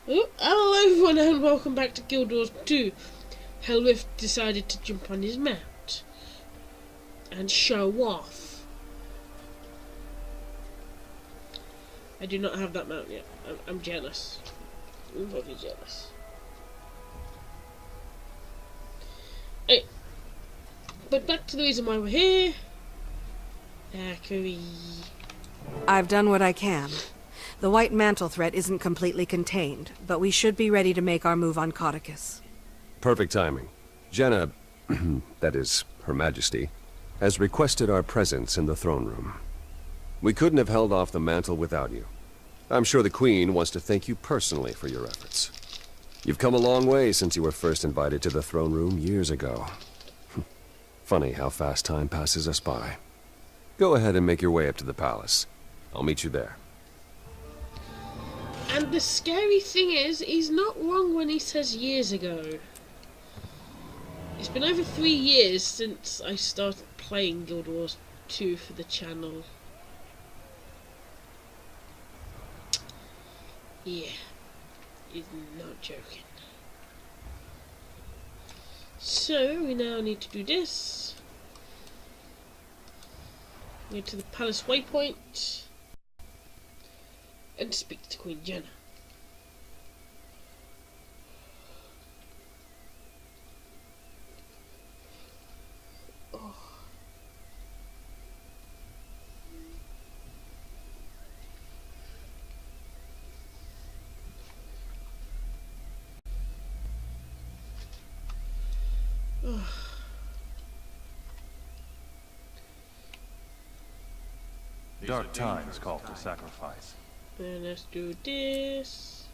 Oh, hello everyone and welcome back to Guild Wars 2. Helwith decided to jump on his mount and show off. I do not have that mount yet. I'm jealous. I'm very jealous. Hey, but back to the reason why we're here. Thackeray. I've done what I can. The White Mantle threat isn't completely contained, but we should be ready to make our move on Codicus. Perfect timing. Jenna, that is, Her Majesty, has requested our presence in the throne room. We couldn't have held off the mantle without you. I'm sure the Queen wants to thank you personally for your efforts. You've come a long way since you were first invited to the throne room years ago. Funny how fast time passes us by. Go ahead and make your way up to the palace. I'll meet you there. And the scary thing is, he's not wrong when he says years ago. It's been over 3 years since I started playing Guild Wars 2 for the channel. Yeah, he's not joking. So, we now need to do this. Go to the palace waypoint and speak to Queen Jenna. Oh. Oh. Dark times call for sacrifice. Then let's do this.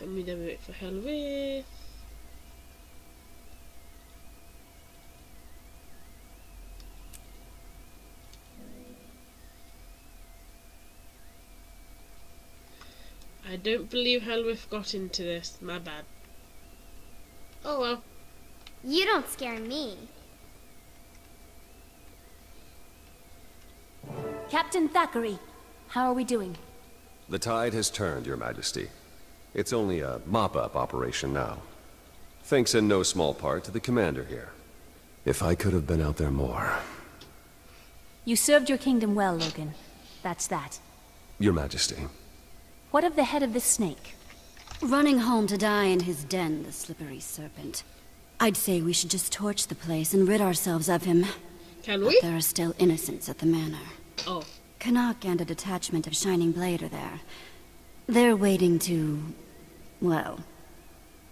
And we then wait for Helwith. I don't believe Helwith got into this. My bad. Oh well. You don't scare me. Captain Thackeray, how are we doing? The tide has turned, Your Majesty. It's only a mop-up operation now. Thanks in no small part to the commander here. If I could have been out there more. You served your kingdom well, Logan. That's that. Your Majesty. What of the head of this snake? Running home to die in his den, the slippery serpent. I'd say we should just torch the place and rid ourselves of him. Can we? But there are still innocents at the manor. Oh. Canuck and a detachment of Shining Blade are there. They're waiting to... well...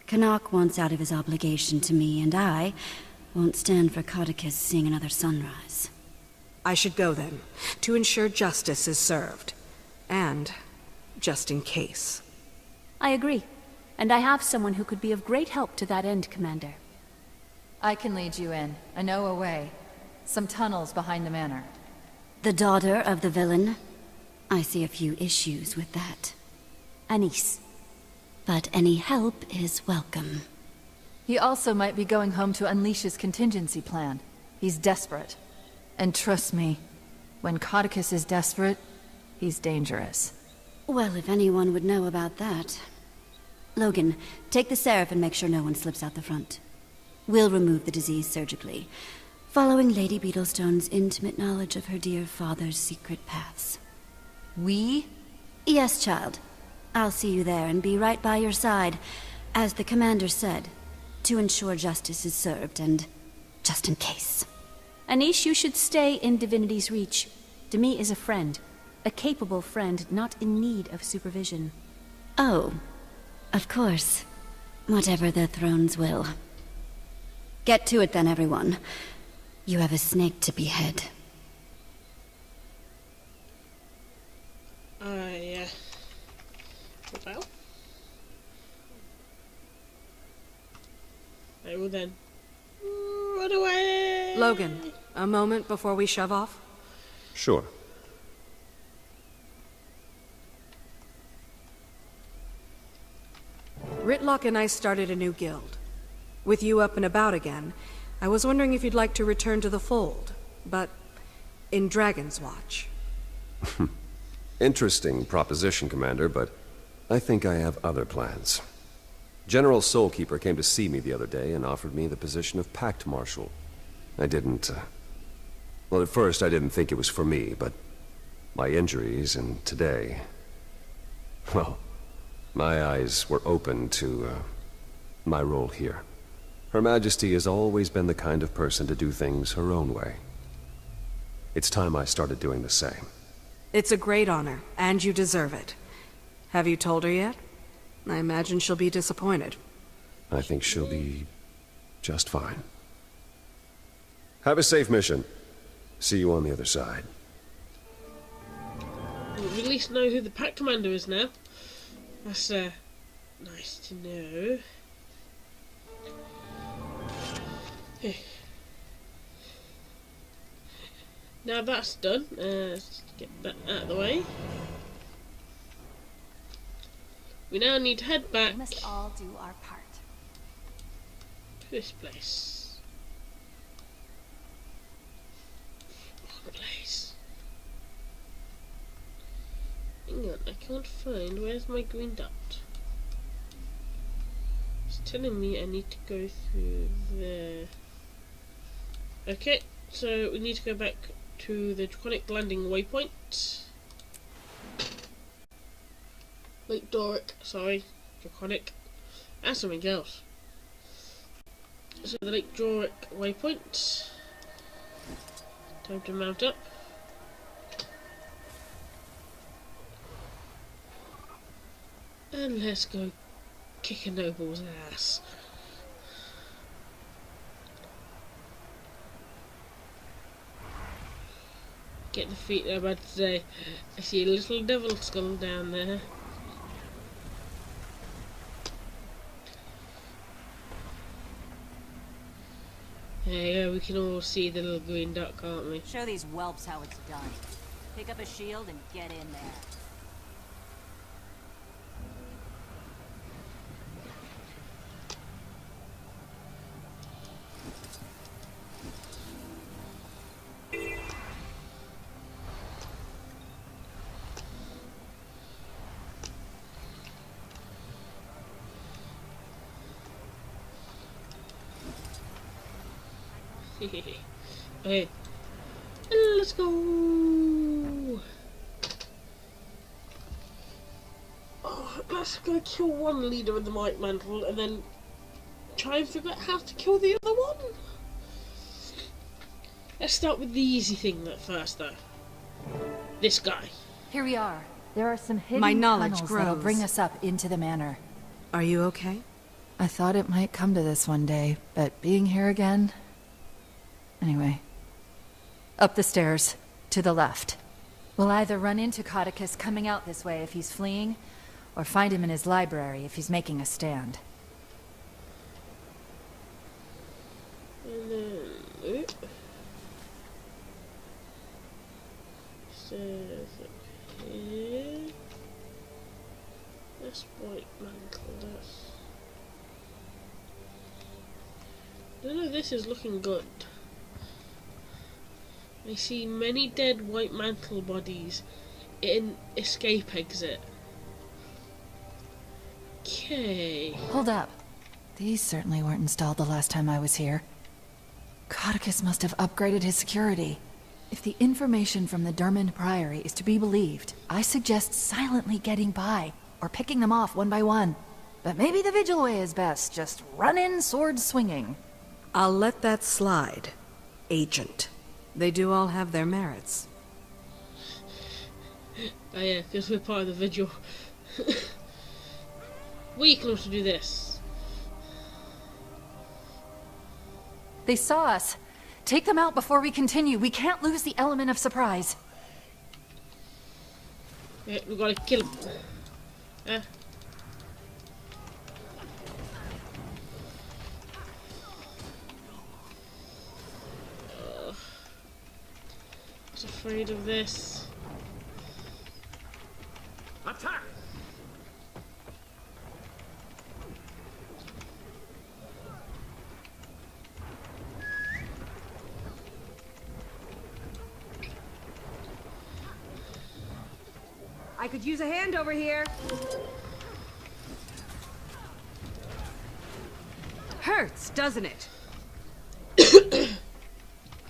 Canuck wants out of his obligation to me, and I won't stand for Codicus seeing another sunrise. I should go then, to ensure justice is served. And, just in case. I agree. And I have someone who could be of great help to that end, Commander. I can lead you in. I know a way. Some tunnels behind the manor. The daughter of the villain? I see a few issues with that. Anise. But any help is welcome. He also might be going home to unleash his contingency plan. He's desperate. And trust me, when Codicus is desperate, he's dangerous. Well, if anyone would know about that. Logan, take the Seraph and make sure no one slips out the front. We'll remove the disease surgically, following Lady Beetlestone's intimate knowledge of her dear father's secret paths. We? Yes, child. I'll see you there and be right by your side, as the commander said, to ensure justice is served and just in case. Anise, you should stay in Divinity's reach. Demi is a friend. A capable friend, not in need of supervision. Oh, of course. Whatever the thrones will. Get to it then, everyone. You have a snake to behead. Yeah. Well. I will then run away. Logan, a moment before we shove off? Sure. Ritlock and I started a new guild. With you up and about again, I was wondering if you'd like to return to the fold, but in Dragon's Watch. Interesting proposition, Commander, but I think I have other plans. General Soulkeeper came to see me the other day and offered me the position of Pact Marshal. I didn't, well, at first I didn't think it was for me, but my injuries and today, well, my eyes were open to, my role here. Her Majesty has always been the kind of person to do things her own way. It's time I started doing the same. It's a great honor, and you deserve it. Have you told her yet? I imagine she'll be disappointed. I think she'll be just fine. Have a safe mission. See you on the other side. We at least know who the Pact Commander is now. That's nice to know. Now that's done, let's get that out of the way. We now need to head back We must all do our part. to this place. What place? Hang on, I can't find. Where's my green dot? It's telling me I need to go through there. Okay, so we need to go back to the Draconic Landing waypoint. Lake Doric, sorry, Draconic. That's something else. So the Lake Doric waypoint. Time to mount up. And let's go kick a noble's ass. Get the feet I'm about to say. I see a little devil skull down there. There you go, we can all see the little green dot, can't we? Show these whelps how it's done. Pick up a shield and get in there. Okay, let's go. Oh, let's go kill one leader of the White Mantle and then try and figure out how to kill the other one. Let's start with the easy thing first, though. This guy. Here we are. There are some hidden My knowledge tunnels that'll grows. bring us up into the manor. Are you okay? I thought it might come to this one day, but being here again... Anyway. Up the stairs, to the left. We'll either run into Codicus coming out this way if he's fleeing, or find him in his library if he's making a stand. And then... Oop. Stairs up here. That's White Mantle, that's... None of this is looking good. I see many dead White Mantle bodies in escape exit. Okay. Hold up. These certainly weren't installed the last time I was here. Codicus must have upgraded his security. If the information from the Dermond Priory is to be believed, I suggest silently getting by, or picking them off one by one. But maybe the Vigil way is best, just run in sword swinging. I'll let that slide, Agent. They do all have their merits. Oh yeah, because we're part of the Vigil. We can also do this. They saw us. Take them out before we continue. We can't lose the element of surprise. Yeah, we gotta kill him. I was afraid of this. Attack! I could use a hand over here. Hurts, doesn't it?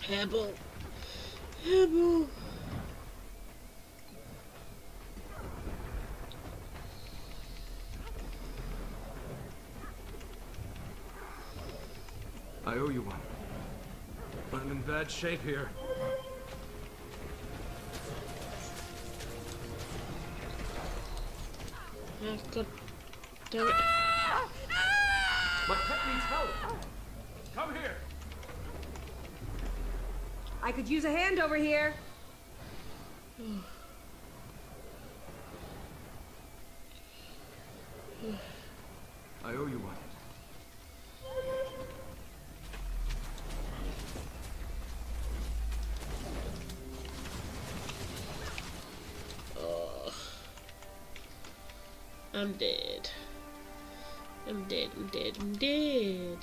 Hairball. Hairball. I owe you one. I'm in bad shape here. Oh, God damn it. My pet needs help! Come here! I could use a hand over here. I owe you one. I'm dead. I'm dead, I'm dead, I'm dead.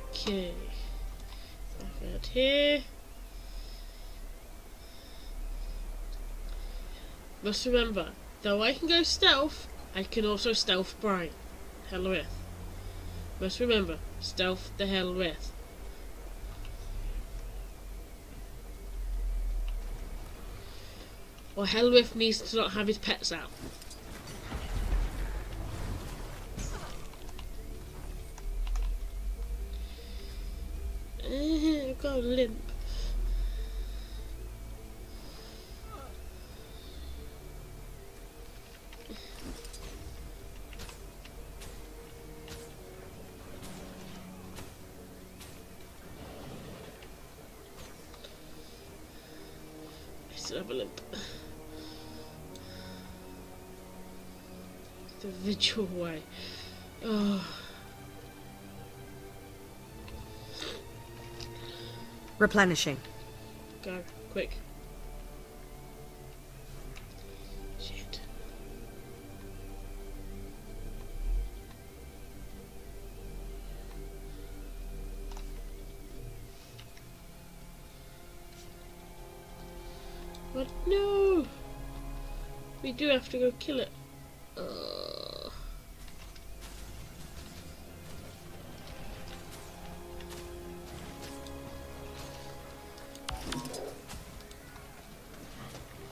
Okay. Back out here. Must remember, though I can go stealth, I can also stealth Brian. Hell with. Must remember, stealth the hell with. Or Hellwith needs to not have his pets out. I've got a limp. I still have a limp. The visual way. Oh. Replenishing. Go, quick. Shit. What? No! We do have to go kill it.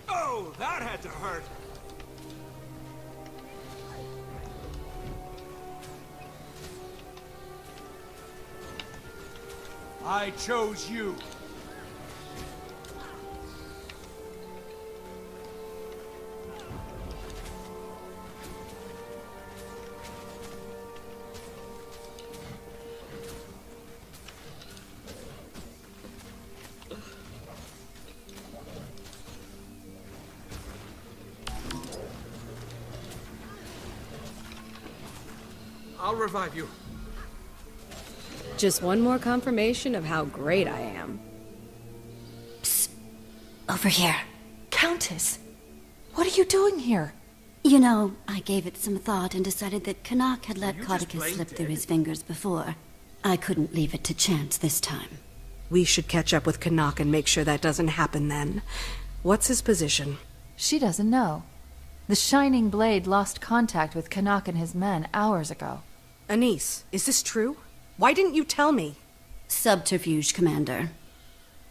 Oh, that had to hurt! I chose you. I'll revive you. Just one more confirmation of how great I am. Psst. Over here. Countess! What are you doing here? You know, I gave it some thought and decided that Canuck had let You just Codicus plain slip through dead? his fingers before. I couldn't leave it to chance this time. We should catch up with Canuck and make sure that doesn't happen then. What's his position? She doesn't know. The Shining Blade lost contact with Canuck and his men hours ago. Anise, is this true? Why didn't you tell me? Subterfuge, Commander.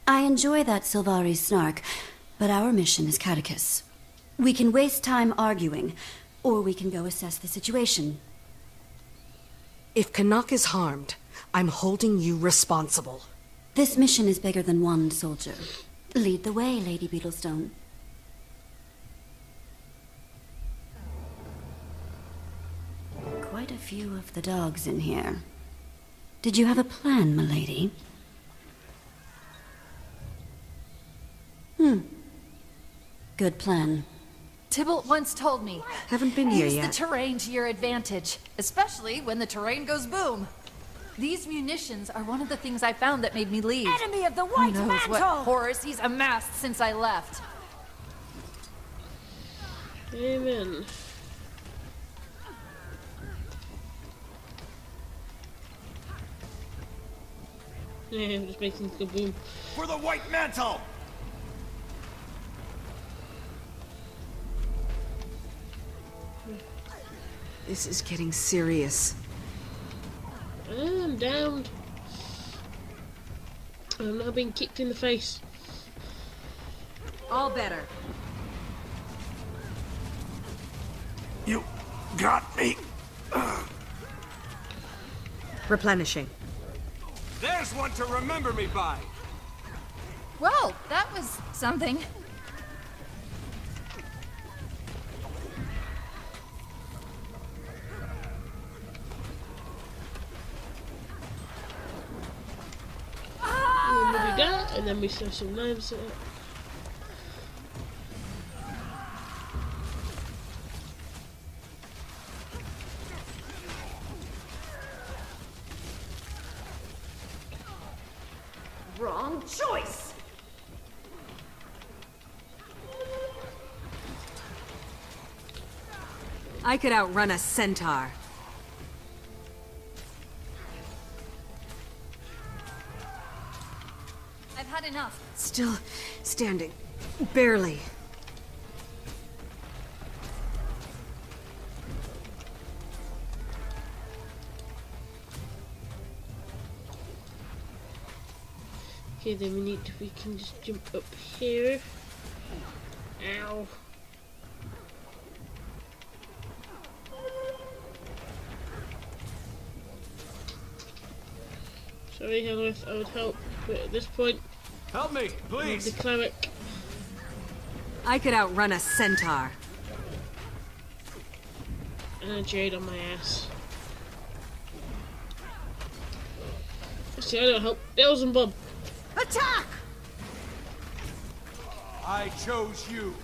I enjoy that Sylvari snark, but our mission is Catechus. We can waste time arguing, or we can go assess the situation. If Canuck is harmed, I'm holding you responsible. This mission is bigger than one soldier. Lead the way, Lady Beetlestone. Quite a few of the dogs in here. Did you have a plan, milady? Good plan. Tybalt once told me, Haven't been here use yet. the terrain to your advantage, especially when the terrain goes boom. These munitions are one of the things I found that made me leave. Enemy of the Who White knows Mantle! what horrors he's amassed since I left. Amen. Yeah, I'm just making kaboom. For the White Mantle! This is getting serious. I'm downed. I'm now being kicked in the face. All better. You got me. Replenishing. There's one to remember me by. Well, that was something. And then we do that, and then we throw some knives at it. Wrong choice! I could outrun a centaur. I've had enough. Still standing. Barely. Okay, then we can just jump up here. Ow. Sorry, Helmeth, I would help, but at this point, Help me, I have please. the cleric. I could outrun a centaur. And a jade on my ass. See, I don't help. Beelzebub. Attack! I chose you.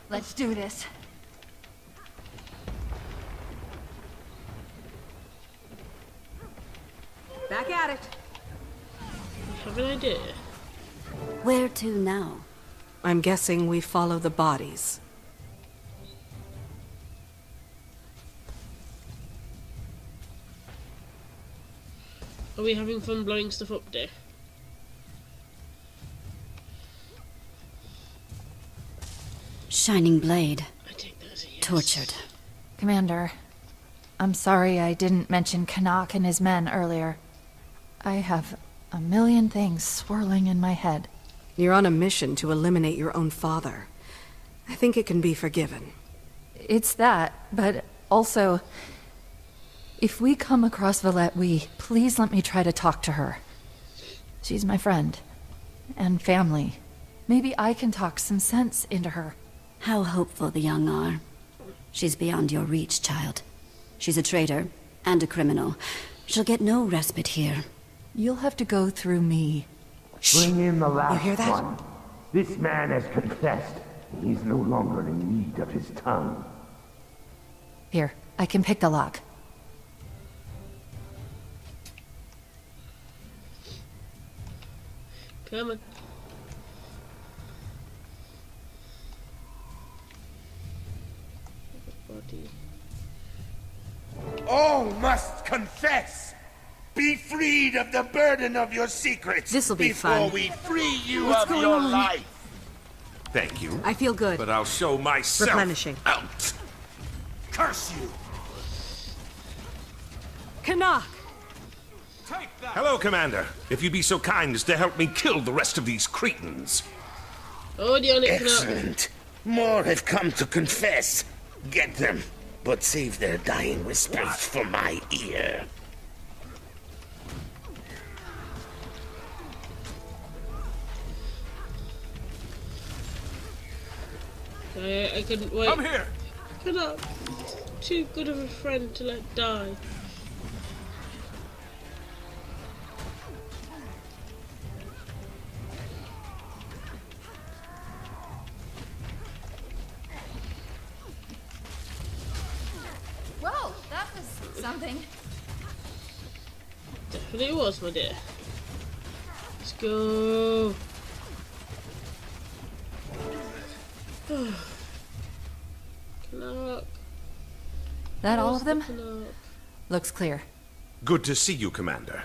Let's do this. Back at it. I have an idea. Where to now? I'm guessing we follow the bodies. Are we having fun blowing stuff up there? Shining Blade. I take that as a yes. Tortured. Commander, I'm sorry I didn't mention Canuck and his men earlier. I have a million things swirling in my head. You're on a mission to eliminate your own father. I think it can be forgiven. It's that, but also, if we come across Valette, please let me try to talk to her. She's my friend. And family. Maybe I can talk some sense into her. How hopeful the young are. She's beyond your reach, child. She's a traitor and a criminal. She'll get no respite here. You'll have to go through me. Bring in the last hear that? one. This man has confessed. He's no longer in need of his tongue. Here, I can pick the lock. Come on. Body. All must confess. Be freed of the burden of your secrets. This'll be before fun. we free you What's of going your on? life. Thank you. I feel good. But I'll show myself Replenishing. out. Curse you. Canuck! Take that. Hello, Commander. If you'd be so kind as to help me kill the rest of these cretins. Already on it, Canuck. Excellent. More have come to confess. Get them, but save their dying whispers for my ear. I couldn't wait. Come here. Canuck. Too good of a friend to let die. something. Definitely was, my dear. Let's go. Knock. That all of them? Knock. Looks clear. Good to see you, Commander.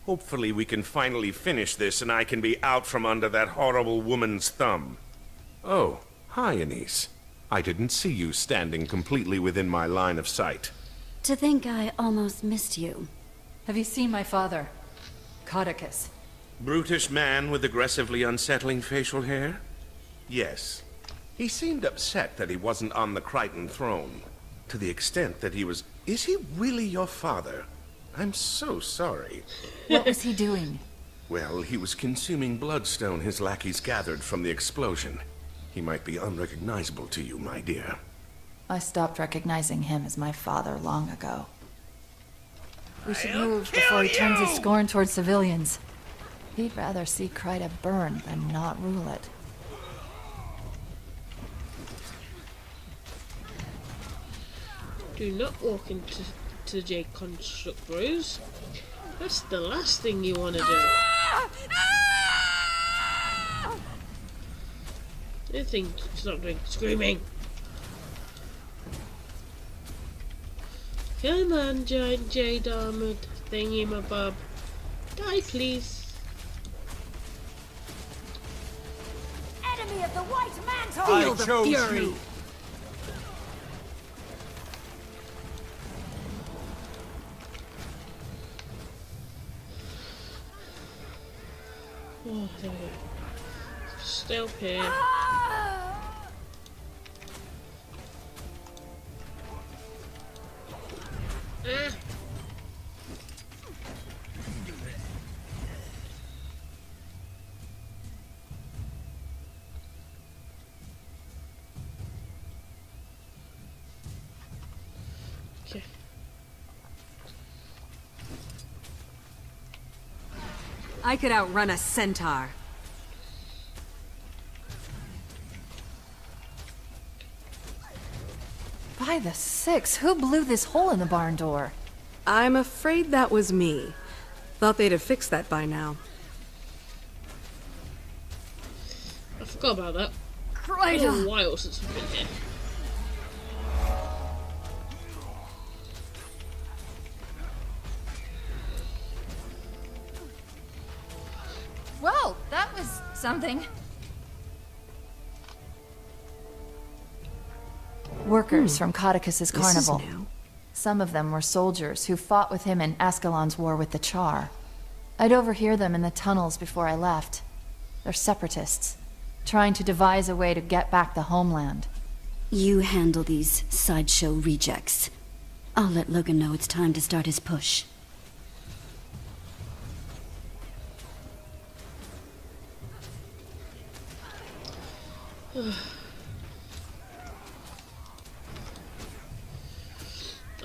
Hopefully we can finally finish this and I can be out from under that horrible woman's thumb. Oh, hi, Anise. I didn't see you standing completely within my line of sight. To think I almost missed you. Have you seen my father? Codicus. Brutish man with aggressively unsettling facial hair? Yes. He seemed upset that he wasn't on the Crichton throne. To the extent that he was... Is he really your father? I'm so sorry. What was he doing? Well, he was consuming bloodstone his lackeys gathered from the explosion. He might be unrecognizable to you, my dear. I stopped recognizing him as my father long ago. We should move before he turns his scorn towards civilians. He'd rather see Kryta burn than not rule it. Do not walk into the Jade Construct Ruse. That's the last thing you want to do. The thing stop doing screaming. Come on, giant jade armored thingy my bob. Die, please. Enemy of the White Mantle! Feel the fury! You. Oh, there we go. Stay up here. Okay. I could outrun a centaur. By the six, who blew this hole in the barn door? I'm afraid that was me. Thought they'd have fixed that by now. I forgot about that. Kryta! It's been a while since we've been here. Well, that was something. Workers from Codicus's carnival. This is new. Some of them were soldiers who fought with him in Ascalon's war with the Char. I'd overhear them in the tunnels before I left. They're separatists, trying to devise a way to get back the homeland. You handle these sideshow rejects. I'll let Logan know it's time to start his push.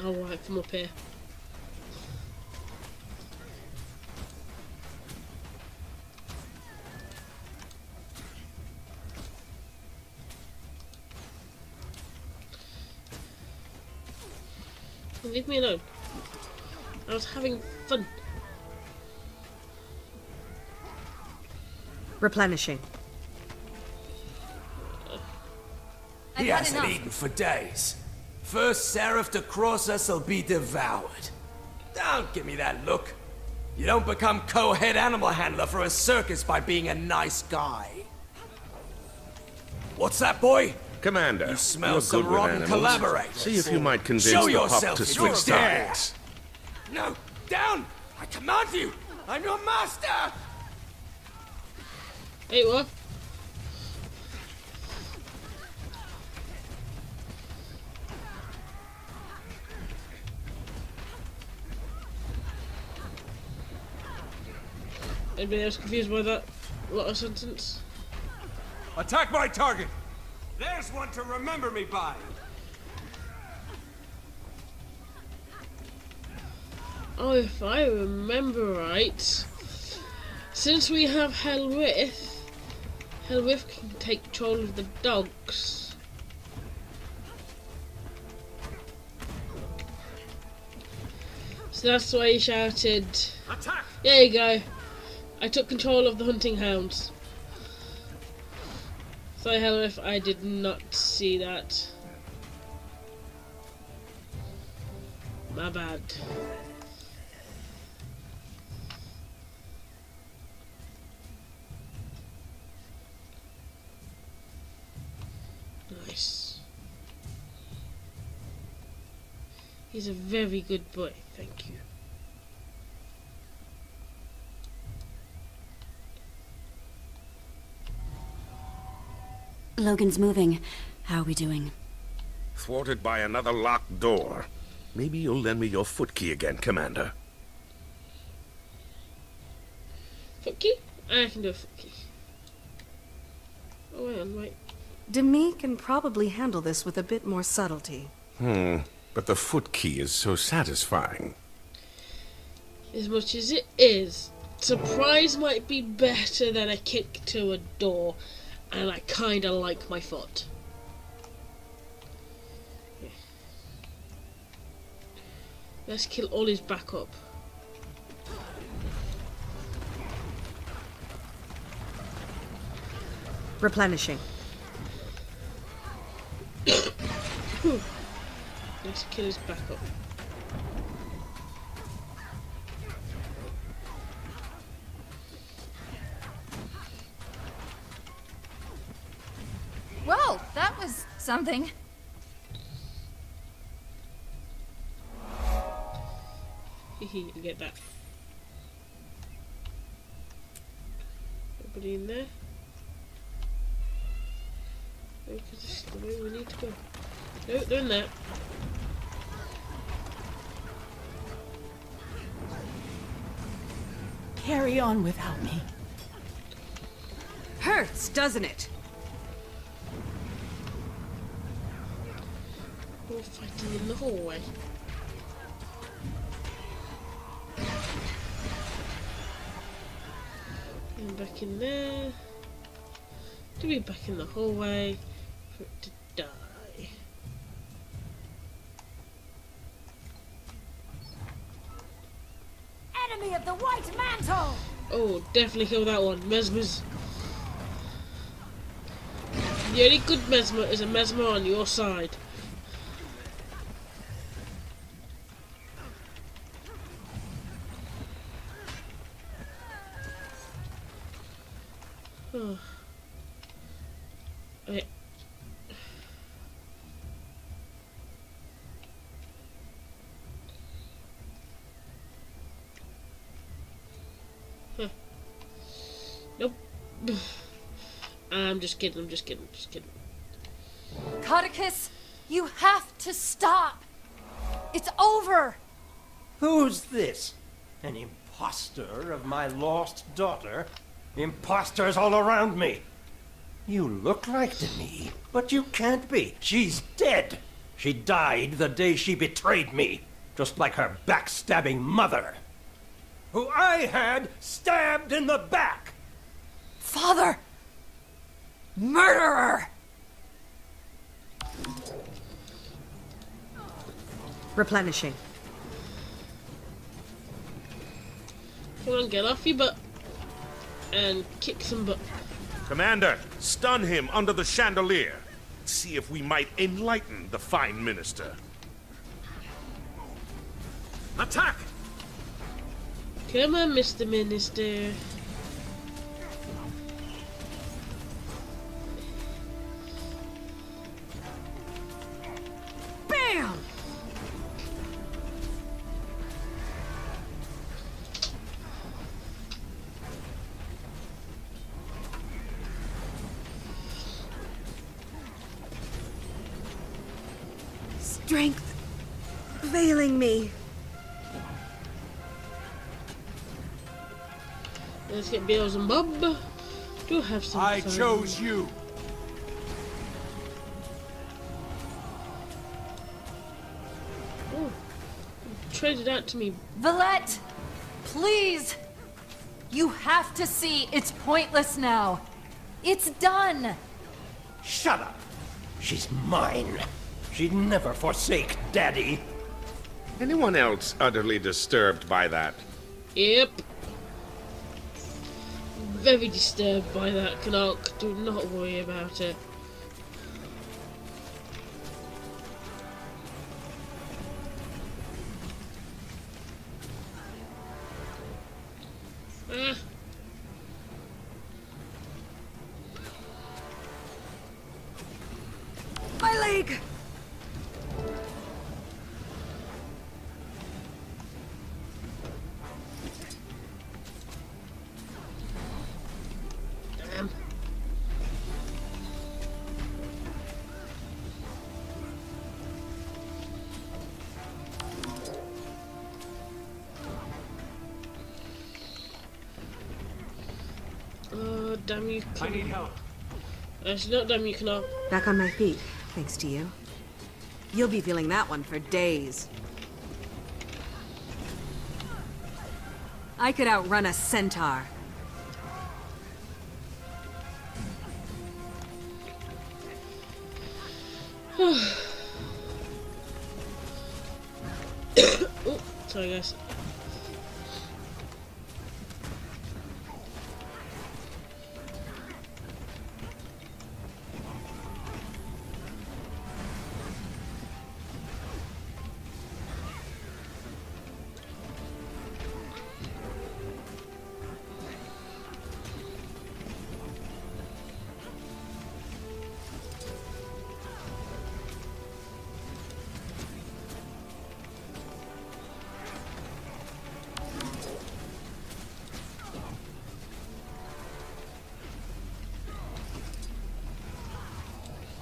I'll wipe from up here. Leave me alone. I was having fun. Replenishing. He hasn't eaten for days. First seraph to cross us will be devoured. Don't give me that look. You don't become co-head animal handler for a circus by being a nice guy. What's that, boy? Commander, You smell you're some good with rotten animals. collaborators. See if you might convince Show the pup yourself to if switch you dare. sides. No, down! I command you! I'm your master! Hey, what? Anybody else confused by that little sentence? Attack my target! There's one to remember me by! Oh, if I remember right, since we have Helwith can take control of the dogs. So that's why he shouted. Attack! There you go. I took control of the hunting hounds. So hell if I did not see that. My bad. Nice. He's a very good boy, thank you. Logan's moving. How are we doing? Thwarted by another locked door. Maybe you'll lend me your foot key again, Commander. Foot key? I can do a foot key. Oh, wait on, wait. Demi can probably handle this with a bit more subtlety. But the foot key is so satisfying. As much as it is, surprise might be better than a kick to a door, and I kinda like my foot. Yeah. Let's kill all his backup. Replenishing. Let's kill his backup. Well, that was something. You get that. Nobody in there? No, because this is the way we need to go. No, they're in there. Carry on without me. Hurts, doesn't it? We're fighting in the hallway. And back in there. To be back in the hallway for it to die. Enemy of the White Mantle! Oh, definitely kill that one. Mesmer's. The only good Mesmer is a Mesmer on your side. Oh. Okay. Huh. Nope. I'm just kidding, I'm just kidding. Codicus, you have to stop! It's over! Who's this? An impostor of my lost daughter? Imposters all around me! You look like Demi, but you can't be. She's dead! She died the day she betrayed me, just like her backstabbing mother, who I had stabbed in the back! Father! Murderer! Replenishing. Come on, get off your butt. And kick some butt. Commander, stun him under the chandelier. See if we might enlighten the fine minister. Attack! Come on, Mr. Minister. Bam! Strength failing me. Let's get Beelzebub to have some I fun. chose you. Oh, traded out to me. Valette! Please! You have to see it's pointless now. It's done! Shut up! She's mine. She'd never forsake Daddy. Anyone else utterly disturbed by that? Yep. Very disturbed by that, Canuck. Do not worry about it. Ah. My leg! Damn. Oh, damn you. I need help. It's not damn you, Canuck. Back on my feet, thanks to you. You'll be feeling that one for days. I could outrun a centaur. Oh, sorry guys.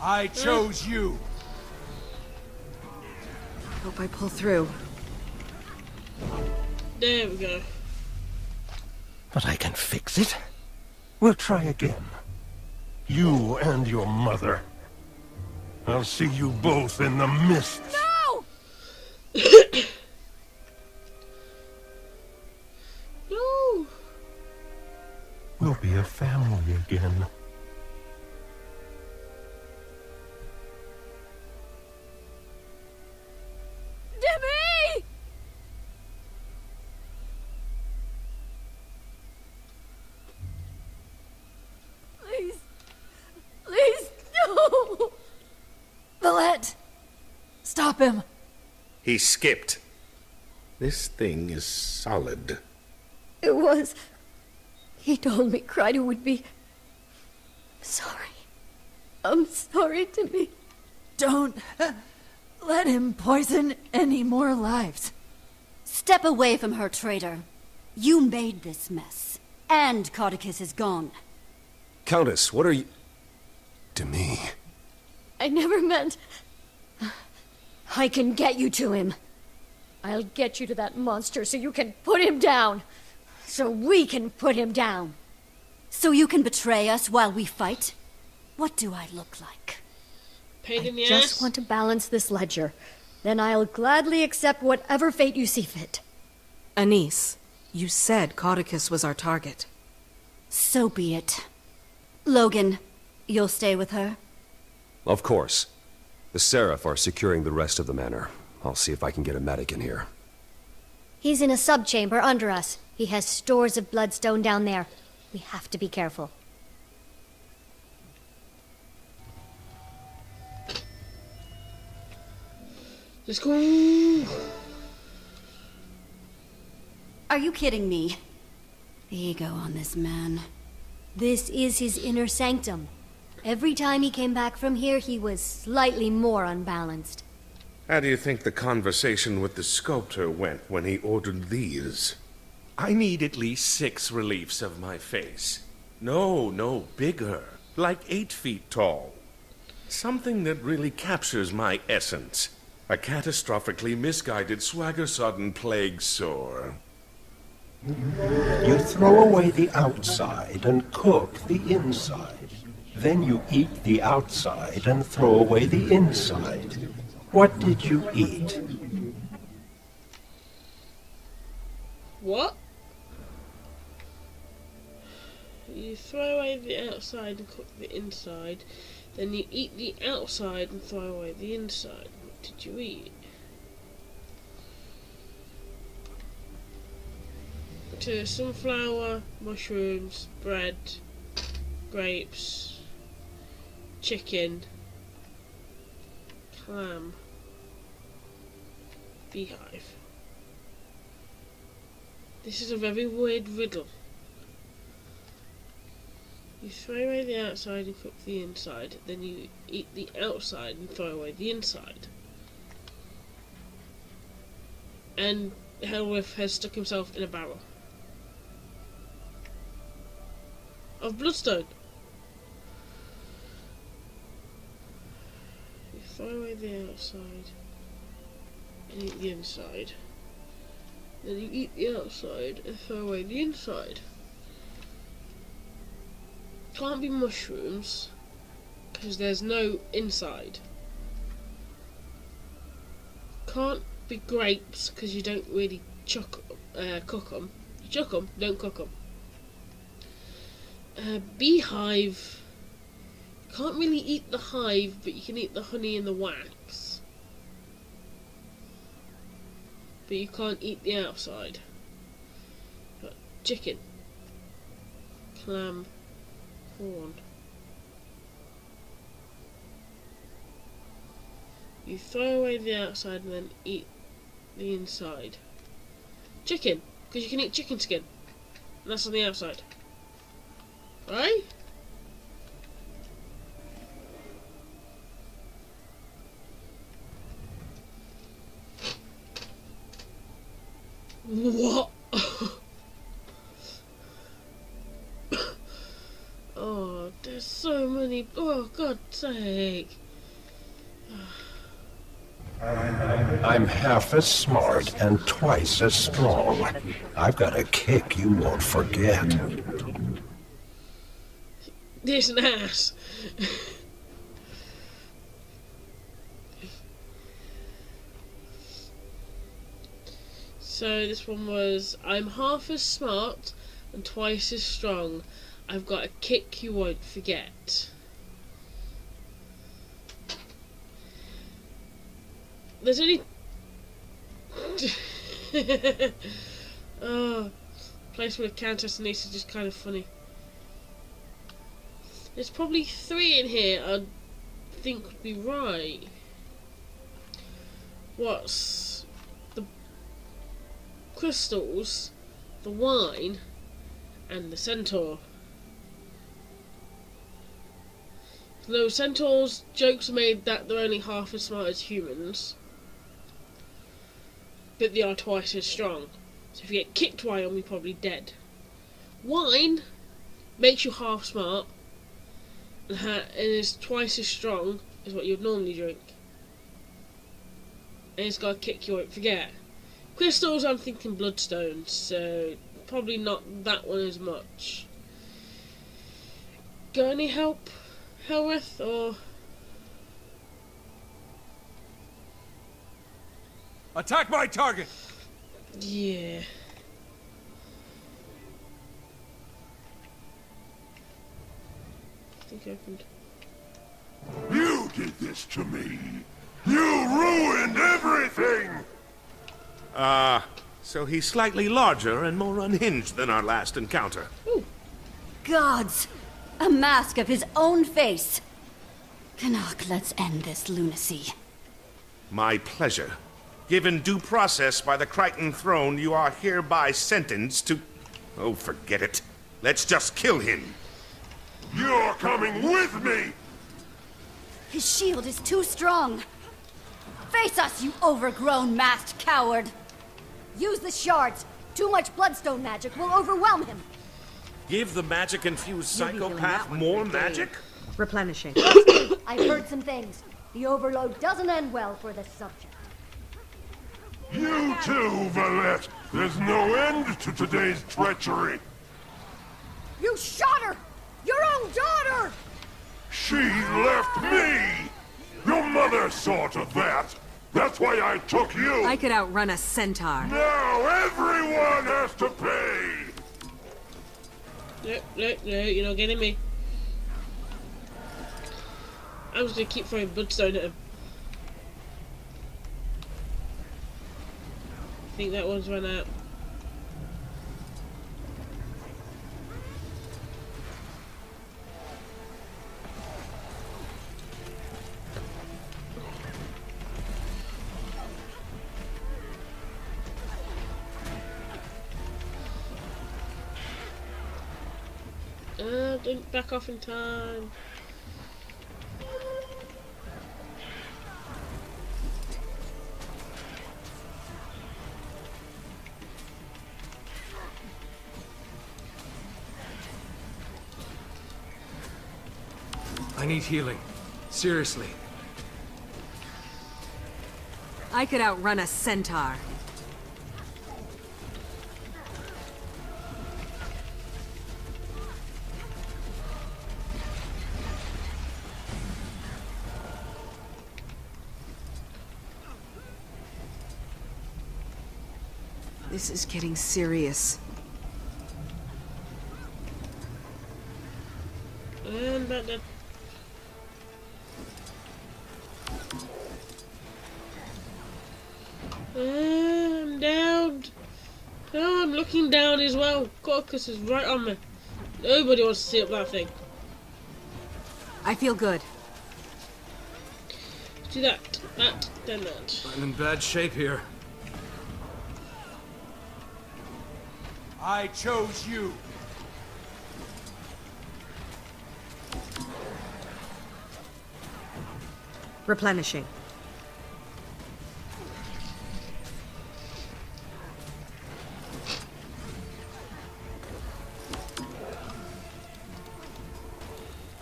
I chose you. Hope I pull through. There we go. But I can fix it. We'll try again. You and your mother. I'll see you both in the mist. No! No! We'll be a family again. Dimmy! Please. Please, no! Valette! Stop him! He skipped. This thing is solid. It was. He told me Kryder would be sorry. I'm sorry to me. Don't let him poison any more lives. Step away from her, traitor. You made this mess. And Cardicus is gone. Countess, what are you... to me? I never meant. I can get you to him. I'll get you to that monster so you can put him down. So we can put him down. So you can betray us while we fight? What do I look like? Pain in the Just ass? want to balance this ledger. Then I'll gladly accept whatever fate you see fit. Anise, you said Codicus was our target. So be it. Logan, you'll stay with her? Of course. The Seraph are securing the rest of the manor. I'll see if I can get a medic in here. He's in a subchamber under us. He has stores of bloodstone down there. We have to be careful. Let's go. Are you kidding me? The ego on this man. This is his inner sanctum. Every time he came back from here, he was slightly more unbalanced. How do you think the conversation with the sculptor went when he ordered these? I need at least 6 reliefs of my face. No, bigger. Like 8 feet tall. Something that really captures my essence. A catastrophically misguided swagger-sodden plague sore. You throw away the outside and cook the inside. Then you eat the outside and throw away the inside. What did you eat? What? You throw away the outside and cook the inside. Then you eat the outside and throw away the inside. What did you eat? to sunflower, mushrooms, bread, grapes, chicken, clam, beehive. This is a very weird riddle. You throw away the outside and cook the inside, then you eat the outside and throw away the inside. And Helwith has stuck himself in a barrel of bloodstone. You throw away the outside and eat the inside. Then you eat the outside and throw away the inside. Can't be mushrooms because there's no inside. Can't be grapes because you don't really cook them. You chuck them, don't cook them. Beehive. Can't really eat the hive, but you can eat the honey and the wax. But you can't eat the outside. But chicken, clam, corn. You throw away the outside and then eat the inside. Chicken, because you can eat chicken skin. And that's on the outside. Right? What? Oh, there's so many. Oh, God's sake. I'm half as smart and twice as strong. I've got a kick you won't forget. There's an ass. So this one was, I'm half as smart and twice as strong. I've got a kick you won't forget. There's only... Oh, place with a Countess Anissa is just kind of funny. There's probably 3 in here I think would be right. What's the crystals, the wine, and the centaur? No, centaurs, jokes are made that they're only half as smart as humans, but they are twice as strong. So if you get kicked by them, you're probably dead. Wine makes you half smart, and is twice as strong as what you'd normally drink. And it's got a kick you won't forget. Crystals, I'm thinking bloodstones, so probably not that one as much. Got any help, Helwith, or... Attack my target! Yeah. I think I opened. You did this to me! You ruined everything! So he's slightly larger and more unhinged than our last encounter. Ooh. Gods! A mask of his own face! Canuck, let's end this lunacy. My pleasure. Given due process by the Crichton throne, you are hereby sentenced to... Oh, forget it. Let's just kill him. You're coming with me! His shield is too strong. Face us, you overgrown masked coward! Use the shards. Too much bloodstone magic will overwhelm him. Give the magic-infused psychopath more magic? Replenishing. I've heard some things. The overload doesn't end well for the subject. You too, Valette! There's no end to today's treachery! You shot her! Your own daughter! She left me! Your mother saw to that! That's why I took you! I could outrun a centaur. Now everyone has to pay! No, you're not getting me. I'm just gonna keep throwing bloodstone at him. I think that one's run out. didn't back off in time. I need healing. Seriously. I could outrun a centaur. This is getting serious. And back then. I'm down. Oh, I'm looking down as well. Caucus is right on me. Nobody wants to see up that thing. I feel good. Do that, then that. I'm in bad shape here. I chose you. Replenishing.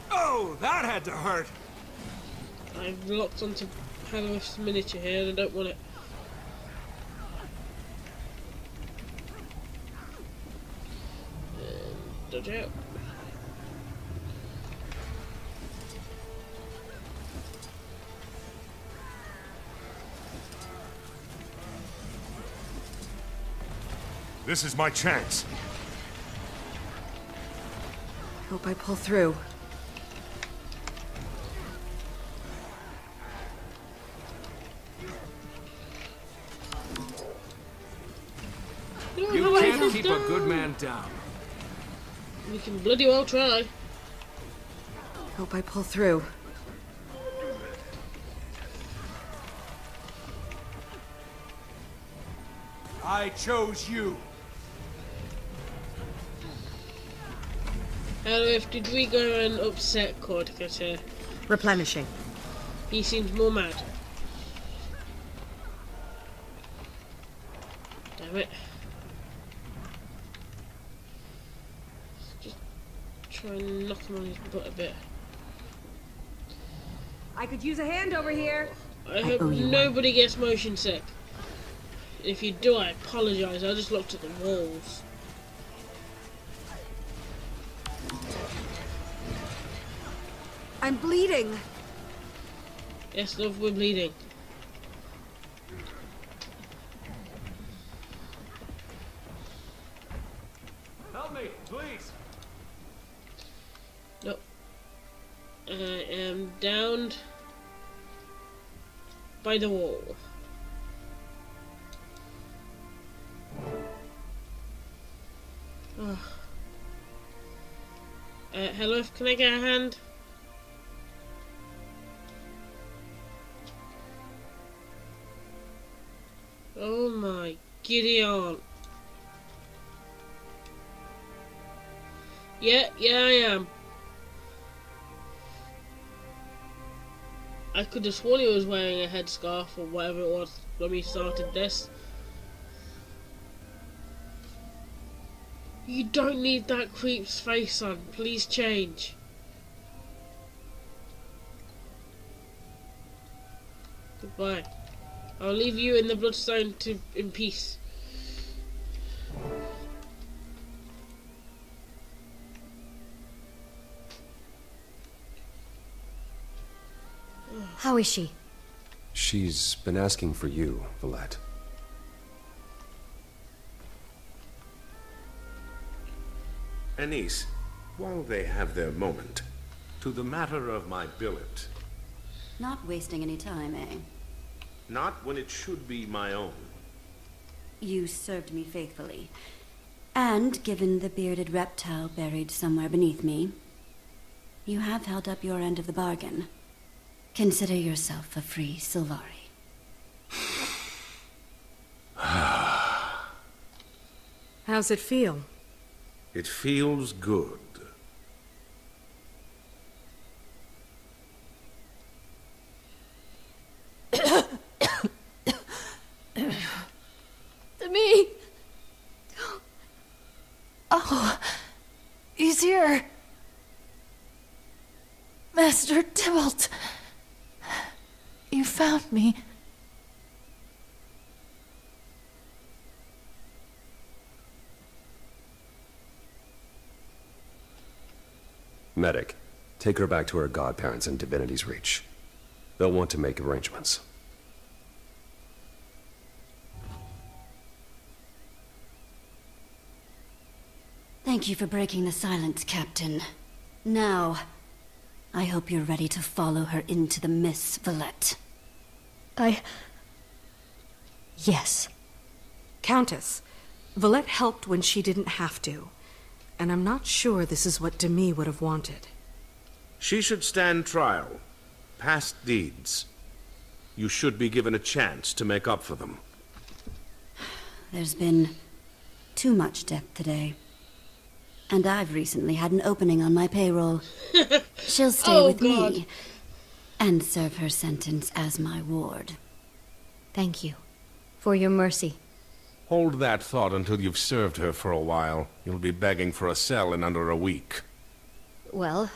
Oh, that had to hurt. I've locked onto Hallowe's miniature here and I don't want it. Dodge out. This is my chance. Hope I pull through. You can't keep a good man down. We can bloody well try. Hope I pull through. I chose you. Hallow, did we go and upset Cordicus here? Replenishing. He seems more mad. Damn it. Just try and knock him on his butt a bit. I could use a hand over here. I hope nobody gets motion sick. If you do, I apologise. I just looked at the walls. I'm bleeding. Yes, love, we're bleeding. Help me, please. Nope. I am downed by the wall. Oh. Hello, can I get a hand? Oh my Gideon. Yeah, I am. I could have sworn he was wearing a headscarf or whatever it was when we started this. You don't need that creep's face on. Please change. Goodbye. I'll leave you in the Bloodstone in peace. How is she? She's been asking for you, Valette. Anise, while they have their moment, to the matter of my billet. Not wasting any time, eh? Not when it should be my own. You served me faithfully. And given the bearded reptile buried somewhere beneath me, you have held up your end of the bargain. Consider yourself a free Sylvari. How's it feel? It feels good. Tybalt! You found me. Medic, take her back to her godparents in Divinity's Reach. They'll want to make arrangements. Thank you for breaking the silence, Captain. Now, I hope you're ready to follow her into the Miss Valette. Yes. Countess, Valette helped when she didn't have to. And I'm not sure this is what Demi would have wanted. She should stand trial. Past deeds. You should be given a chance to make up for them. There's been too much death today. And I've recently had an opening on my payroll. She'll stay with me and serve her sentence as my ward. Thank you for your mercy. Hold that thought until you've served her for a while. You'll be begging for a cell in under a week. Well,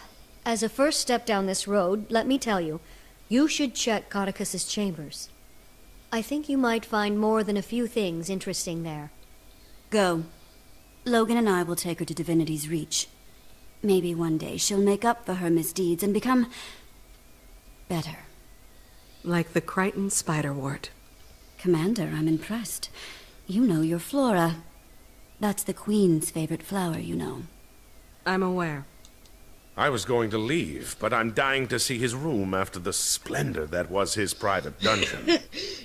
as a first step down this road, let me tell you, you should check Codicus's chambers. I think you might find more than a few things interesting there. Go. Logan and I will take her to Divinity's Reach. Maybe one day she'll make up for her misdeeds and become better. Like the Crichton Spiderwort. Commander, I'm impressed. You know your flora. That's the Queen's favorite flower, you know. I'm aware. I was going to leave, but I'm dying to see his room after the splendor that was his private dungeon.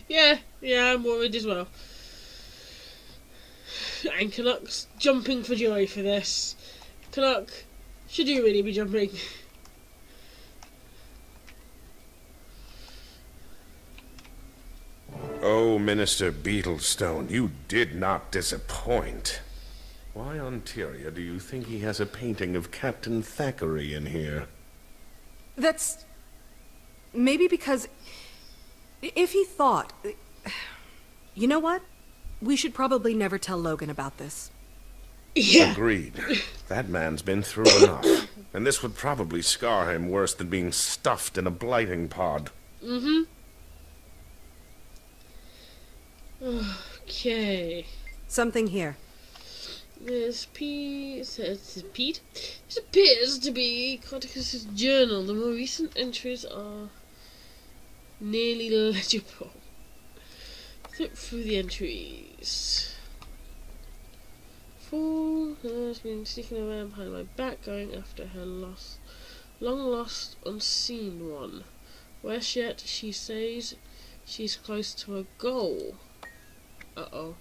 Yeah, I'm worried as well. And Canuck's jumping for joy for this. Canuck, should you really be jumping? Oh, Minister Beetlestone, you did not disappoint. Why on Tyria do you think he has a painting of Captain Thackeray in here? That's... maybe because... if he thought... You know what? We should probably never tell Logan about this. Yeah. Agreed. That man's been through enough. And this would probably scar him worse than being stuffed in a blighting pod. Mm-hmm. Okay. Something here. There's Pete. This appears to be Codicus's journal. The more recent entries are nearly legible. Flip through the entries. Fool has been sneaking around behind my back, going after her long-lost, unseen one. Worse yet, she says she's close to a goal. Uh-oh.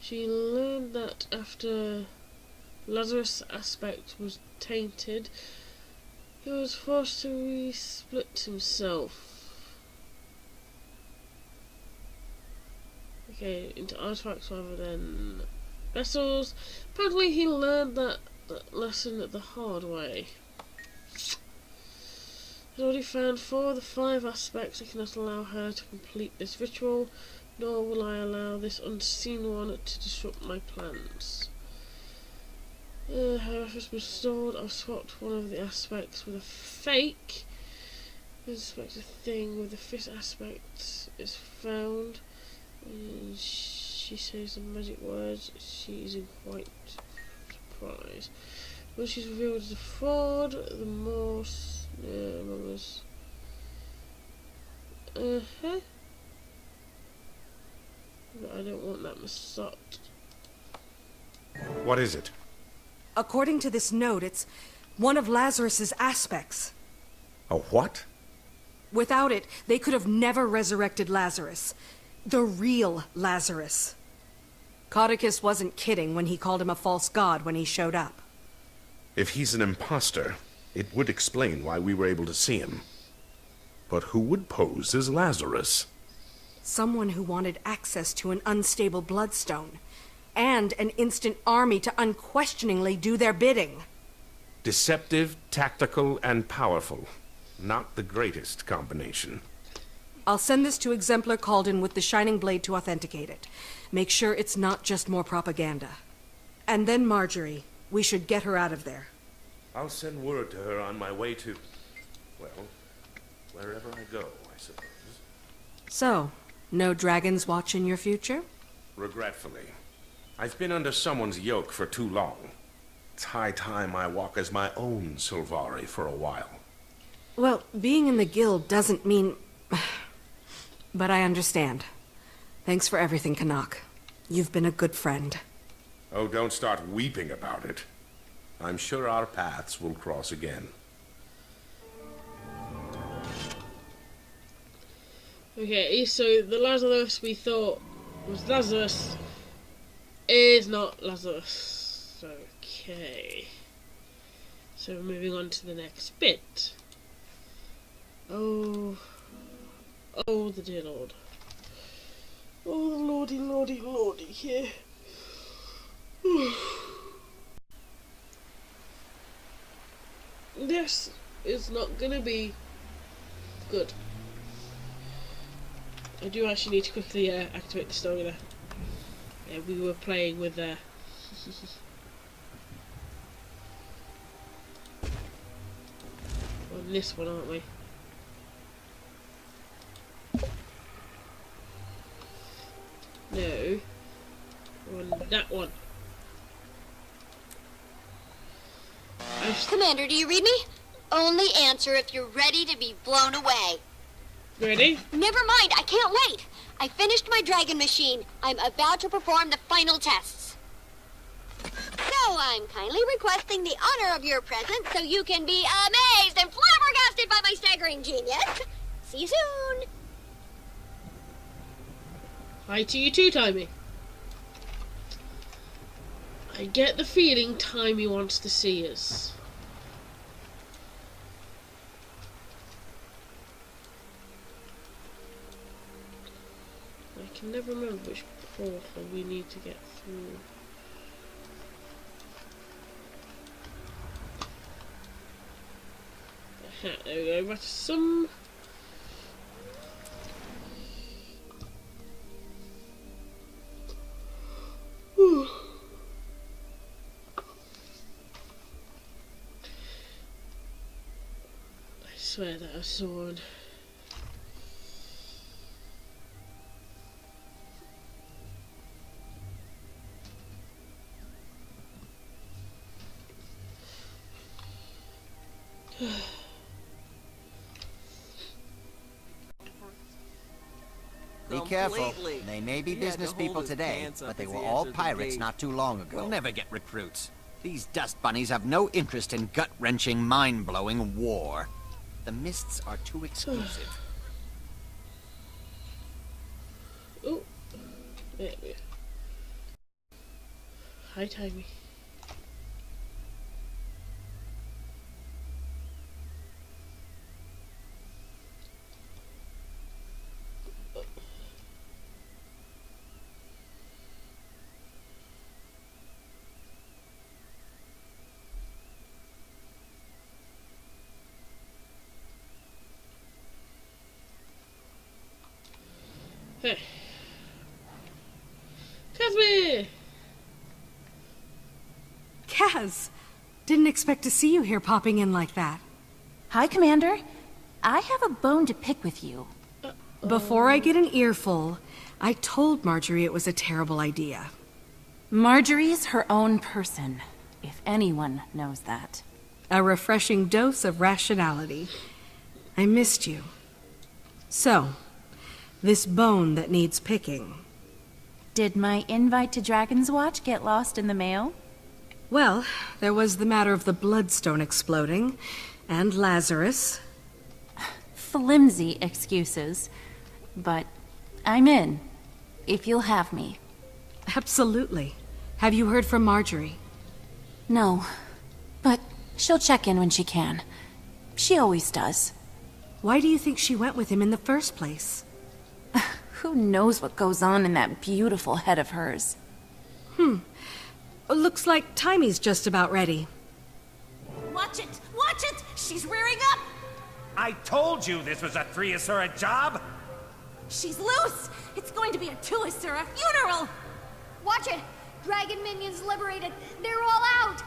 She learned that after Lazarus' aspect was tainted, he was forced to re-split himself. Okay, into artifacts rather than vessels. Apparently he learned that lesson the hard way. I've already found 4 of the 5 aspects. I cannot allow her to complete this ritual, nor will I allow this unseen one to disrupt my plans. Her efforts were restored. I've swapped one of the aspects with a fake. This aspect a thing with the 5th aspect is found. She says the magic words. She is in quite surprise. When she's revealed as a fraud, the more among us. But I don't want that Masot. What is it? According to this note, it's one of Lazarus's aspects. A what? Without it, they could have never resurrected Lazarus. The real Lazarus. Codicus wasn't kidding when he called him a false god when he showed up. If he's an imposter, it would explain why we were able to see him. But who would pose as Lazarus? Someone who wanted access to an unstable bloodstone, and an instant army to unquestioningly do their bidding. Deceptive, tactical, and powerful. Not the greatest combination. I'll send this to Exemplar Calden with the Shining Blade to authenticate it. Make sure it's not just more propaganda. And then Marjorie. We should get her out of there. I'll send word to her on my way to... well, wherever I go, I suppose. So, no dragons watching your future? Regretfully. I've been under someone's yoke for too long. It's high time I walk as my own Sylvari for a while. Well, being in the guild doesn't mean... But I understand. Thanks for everything, Canuck. You've been a good friend. Oh, don't start weeping about it. I'm sure our paths will cross again. Okay, so the Lazarus we thought was Lazarus is not Lazarus. Okay. So moving on to the next bit. Oh, the dear Lord. Oh, the lordy, lordy, lordy here. This is not gonna be good. I do actually need to quickly activate the story there. Yeah, we were playing with on this one, aren't we? No. On that one. Commander, do you read me? Only answer if you're ready to be blown away. Ready? Never mind, I can't wait. I finished my dragon machine. I'm about to perform the final tests. So I'm kindly requesting the honor of your presence so you can be amazed and flabbergasted by my staggering genius. See you soon. Hi to you too, Timmy. I get the feeling Timmy wants to see us. I can never remember which portal we need to get through. Aha, there we go. Right, some. Whew. I swear that was sword. Be careful. They may be business people today, but they were all pirates not too long ago. We'll never get recruits. These dust bunnies have no interest in gut-wrenching, mind-blowing war. The mists are too exclusive. Oh, there we go. Hi, Timmy. Hey. Kazmi! Kaz! Didn't expect to see you here popping in like that. Hi, Commander. I have a bone to pick with you. Before I get an earful, I told Marjorie it was a terrible idea. Marjorie's her own person, if anyone knows that. A refreshing dose of rationality. I missed you. So, this bone that needs picking. Did my invite to Dragon's Watch get lost in the mail? Well, there was the matter of the Bloodstone exploding, and Lazarus. Flimsy excuses, but I'm in, if you'll have me. Absolutely. Have you heard from Marjorie? No, but she'll check in when she can. She always does. Why do you think she went with him in the first place? Who knows what goes on in that beautiful head of hers? Looks like Timy's just about ready. Watch it! Watch it! She's rearing up! I told you this was a Three-Asura job! She's loose! It's going to be a Two-Asura funeral! Watch it! Dragon minions liberated! They're all out!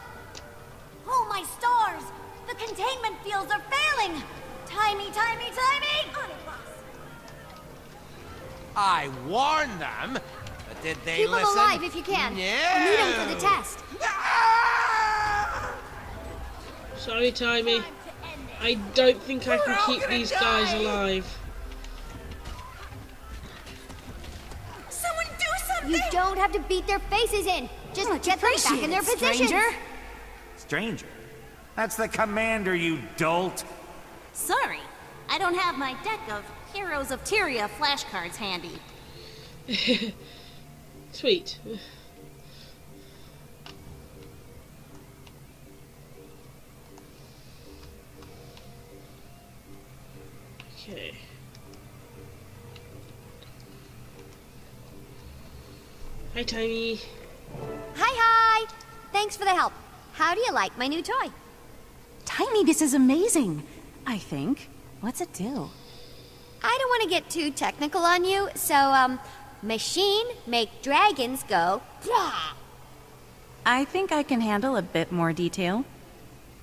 Oh my stars! The containment fields are failing! Timey, Timey, Timey! I warned them, but did they Keep listen? him alive if you can. No. I need him for the test. Sorry, Timey. I don't think I can keep these guys alive. Someone do something! You don't have to beat their faces in. Just get them back in their positions. Stranger? That's the commander, you dolt. Sorry, I don't have my deck of Heroes of Tyria flashcards handy. Sweet. Okay. Hi, Timey. Hi. Thanks for the help. How do you like my new toy? Timey, this is amazing. I think. What's it do? I don't want to get too technical on you, so, machine make dragons go, blah. I think I can handle a bit more detail.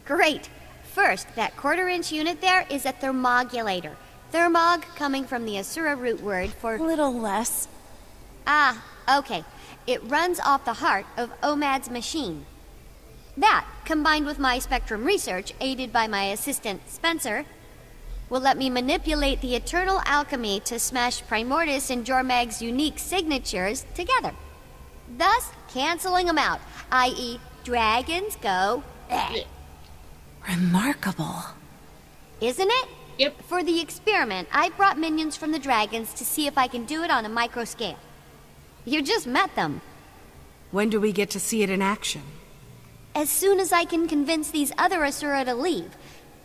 Great. First, that quarter-inch unit there is a thermogulator. Thermog coming from the Asura root word for... Little less. Ah, okay. It runs off the heart of Omad's machine. That, combined with my spectrum research, aided by my assistant, Spencer, will let me manipulate the eternal alchemy to smash Primordus and Jormag's unique signatures together, thus canceling them out, i.e. dragons go... Remarkable. Isn't it? Yep. For the experiment, I brought minions from the dragons to see if I can do it on a micro scale. You just met them. When do we get to see it in action? As soon as I can convince these other Asura to leave.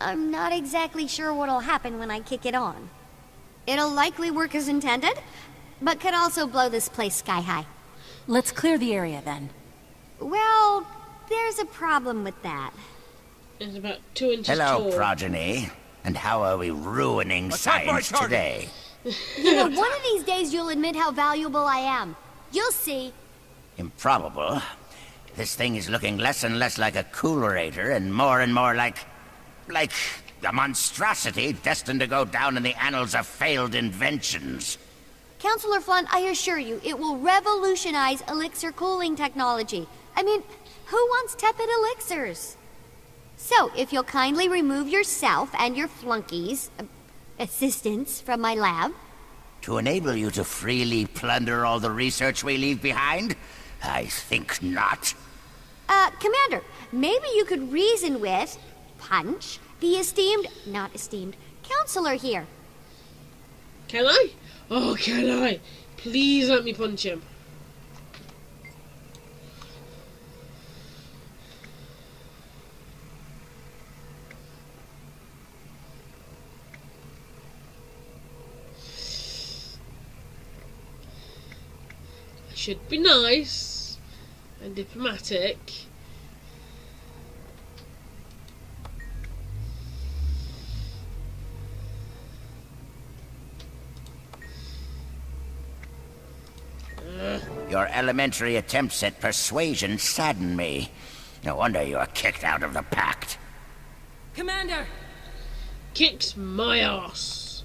I'm not exactly sure what'll happen when I kick it on. It'll likely work as intended, but could also blow this place sky high. Let's clear the area then. Well, there's a problem with that. It's about 2 inches Hello, tall. progeny. And how are we ruining science today? You know, one of these days you'll admit how valuable I am. You'll see. Improbable. This thing is looking less and less like a coolerator and more like a monstrosity destined to go down in the annals of failed inventions. Counselor Flunn, I assure you, it will revolutionize elixir cooling technology. I mean, who wants tepid elixirs? So, if you'll kindly remove yourself and your flunkies, assistants from my lab. To enable you to freely plunder all the research we leave behind? I think not. Commander, maybe you could reason with Punch, the not esteemed, counselor here. Can I? Oh, can I? Please let me punch him. I should be nice and diplomatic. Your elementary attempts at persuasion sadden me. No wonder you are kicked out of the pact. Commander! Kicks my ass.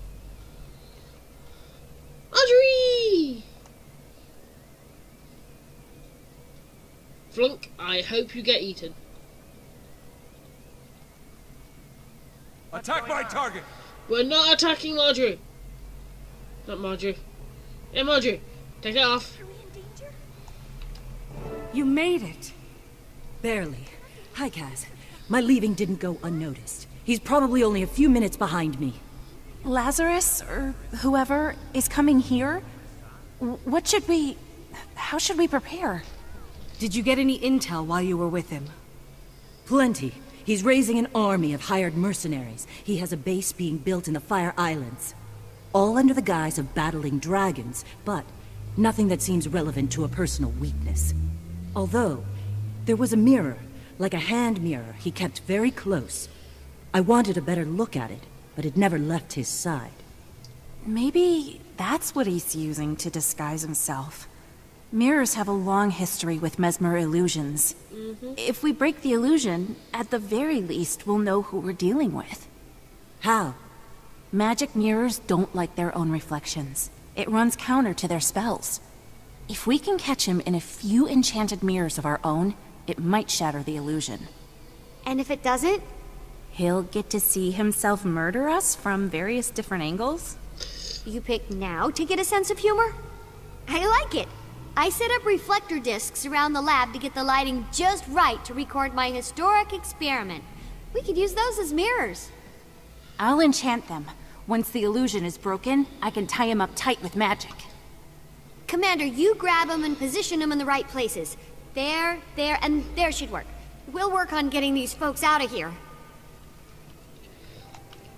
Audrey! Flunk, I hope you get eaten. Attack my target! We're not attacking Marjorie. Not Marjorie. Hey, Marjorie, take it off. You made it. Barely. Hi, Kaz. My leaving didn't go unnoticed. He's probably only a few minutes behind me. Lazarus, or whoever, is coming here? How should we prepare? Did you get any intel while you were with him? Plenty. He's raising an army of hired mercenaries. He has a base being built in the Fire Islands. All under the guise of battling dragons, but nothing that seems relevant to a personal weakness. Although, there was a mirror, like a hand mirror, he kept very close. I wanted a better look at it, but it never left his side. Maybe that's what he's using to disguise himself. Mirrors have a long history with mesmer illusions. If we break the illusion, at the very least, we'll know who we're dealing with. How? Magic mirrors don't like their own reflections. It runs counter to their spells. If we can catch him in a few enchanted mirrors of our own, it might shatter the illusion. And if it doesn't? He'll get to see himself murder us from various different angles. You pick now to get a sense of humor? I like it. I set up reflector discs around the lab to get the lighting just right to record my historic experiment. We could use those as mirrors. I'll enchant them. Once the illusion is broken, I can tie him up tight with magic. Commander, you grab them and position them in the right places. There, and there should work. We'll work on getting these folks out of here.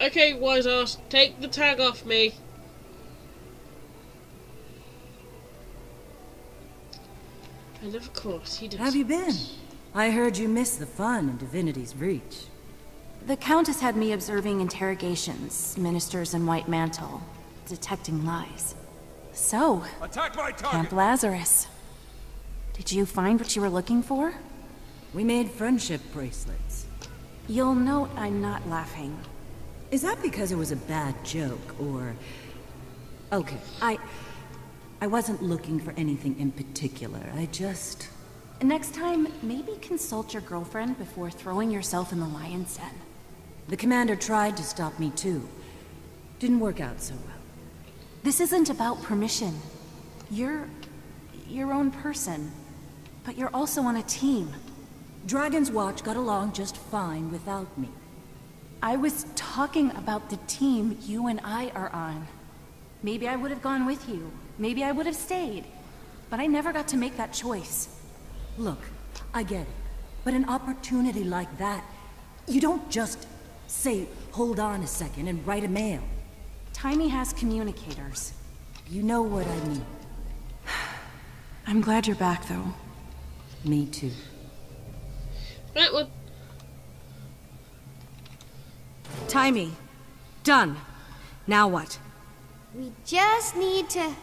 Okay, wise ass, take the tag off me. And of course, he does. Have you been? I heard you missed the fun in Divinity's Reach. The Countess had me observing interrogations, ministers in white mantle, detecting lies. So, attack my target. Camp Lazarus. Did you find what you were looking for? We made friendship bracelets. You'll note I'm not laughing. Is that because it was a bad joke, or... Okay, I wasn't looking for anything in particular, I just... Next time, maybe consult your girlfriend before throwing yourself in the lion's den. The commander tried to stop me too. Didn't work out so well. This isn't about permission. You're your own person, but you're also on a team. Dragon's Watch got along just fine without me. I was talking about the team you and I are on. Maybe I would have gone with you. Maybe I would have stayed. But I never got to make that choice. Look, I get it. But an opportunity like that, you don't just say, hold on a second and write a mail. Timmy has communicators. You know what I mean. I'm glad you're back, though. Me too. Right, well... Timey. Done. Now what? We just need to...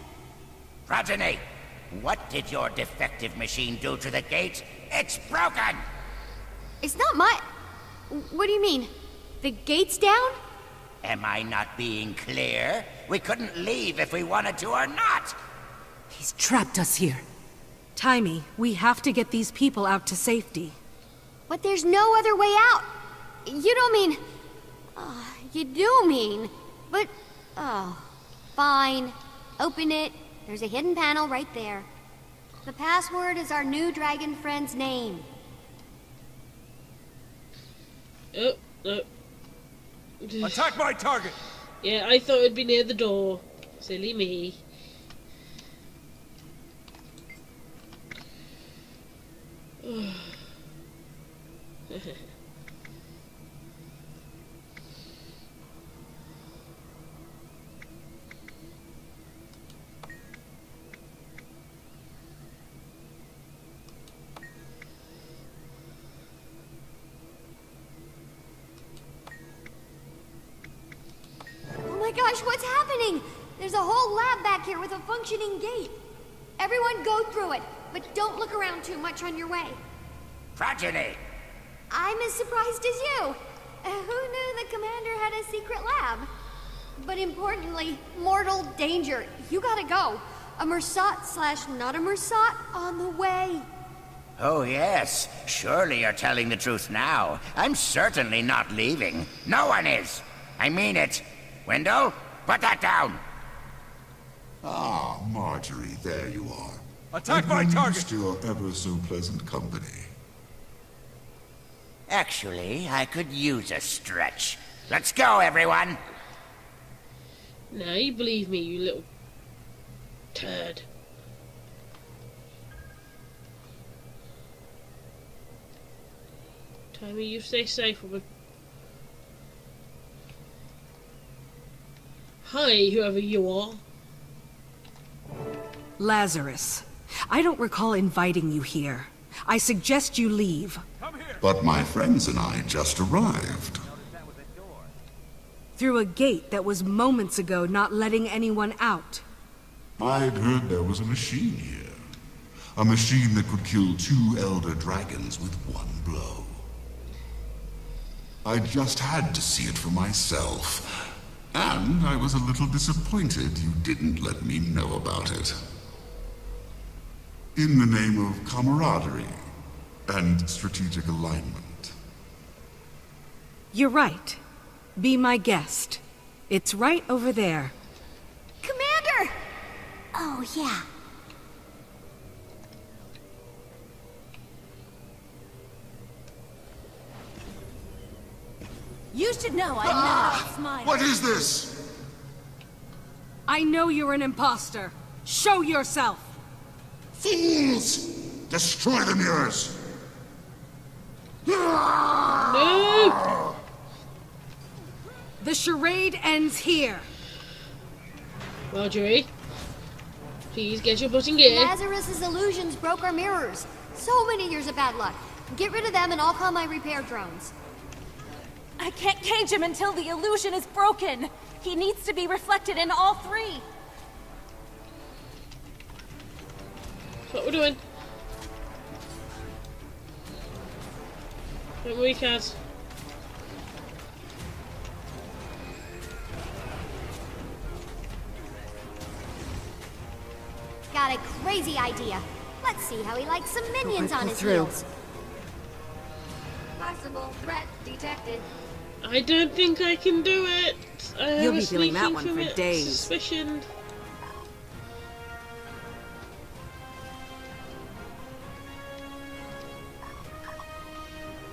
Progeny, what did your defective machine do to the gate? It's broken! It's not my... What do you mean? The gate's down? Am I not being clear? We couldn't leave if we wanted to or not! He's trapped us here. Timey, we have to get these people out to safety. But there's no other way out. You don't mean... you do mean... But... Oh... Fine. Open it. There's a hidden panel right there. The password is our new dragon friend's name. Oh, no. Attack my target! Yeah, I thought it'd be near the door. Silly me. Oh my gosh, what's happening? There's a whole lab back here with a functioning gate. Everyone go through it, but don't look around too much on your way. Progeny! I'm as surprised as you. Who knew the commander had a secret lab? But importantly, mortal danger. You gotta go. A Mersat / not a Mersat on the way. Oh yes, surely you're telling the truth now. I'm certainly not leaving. No one is. I mean it. Wendell, put that down. Ah, Marjorie, there you are. Attack my target! To your ever so pleasant company. Actually, I could use a stretch. Let's go, everyone. Now you believe me, you little turd. Timey, you stay safe, woman. Hi, whoever you are. Lazarus, I don't recall inviting you here. I suggest you leave. But my friends and I just arrived. Through a gate that was moments ago not letting anyone out. I'd heard there was a machine here. A machine that could kill 2 elder dragons with one blow. I just had to see it for myself. And I was a little disappointed you didn't let me know about it. In the name of camaraderie and strategic alignment. You're right. Be my guest. It's right over there. Commander! Oh, yeah. You should know I'm not all smile. What is this? I know you're an imposter. Show yourself! Fools! Destroy the mirrors! No! The charade ends here. Marjorie, please get your butt in gear. Lazarus's illusions broke our mirrors. So many years of bad luck. Get rid of them and I'll call my repair drones. I can't cage him until the illusion is broken. He needs to be reflected in all three. That's what we're doing. Don't worry, Kaz. Got a crazy idea. Let's see how he likes some minions on his through. heels. Possible threat detected. I don't think I can do it. I have You'll a be feeling that sneaking one for commit days. Suspicion.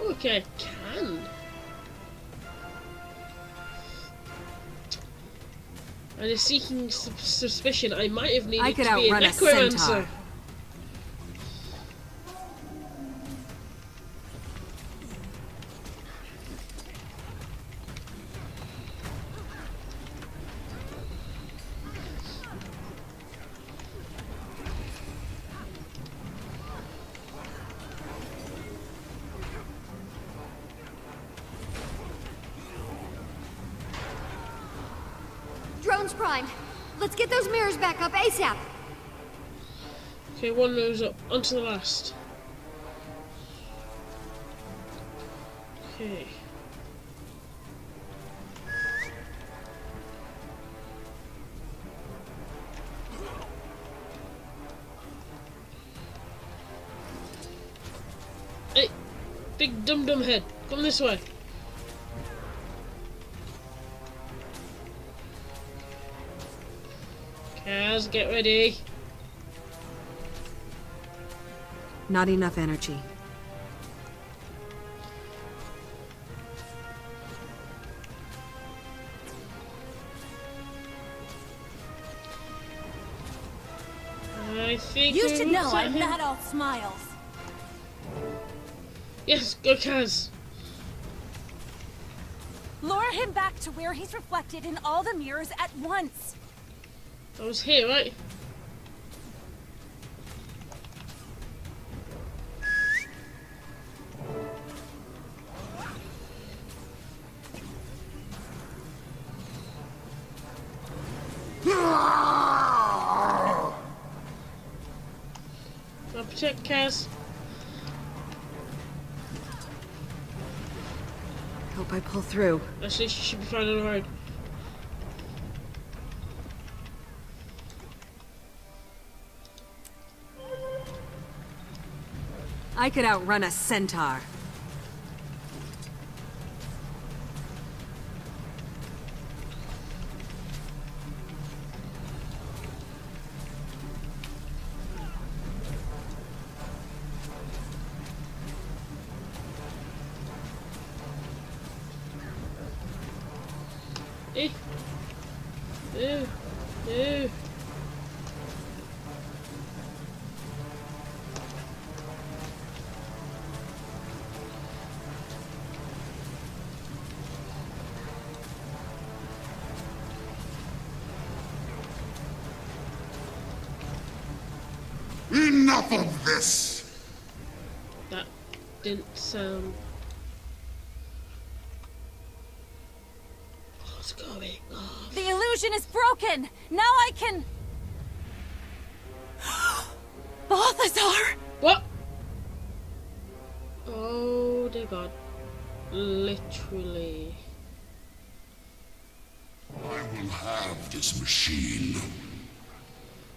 Okay, I can. And a seeking suspicion. I might have needed I could to be a outrun a necromancer. centaur. Drones primed. Let's get those mirrors back up ASAP. Okay, one moves up onto the last. Okay. Hey, big dum-dum head, come this way. Kaz, get ready. Not enough energy. I think You we should will know set I'm him- not all smiles. Yes, go Kaz. Lure him back to where he's reflected in all the mirrors at once. I was here, right? I'll protect Kaz. Hope I pull through. Actually, she should be fine on the road. I could outrun a centaur. No. Enough of this! That didn't sound... What's going on? The illusion is broken. Now I can... Balthazar! What? Oh dear God. Literally. I will have this machine.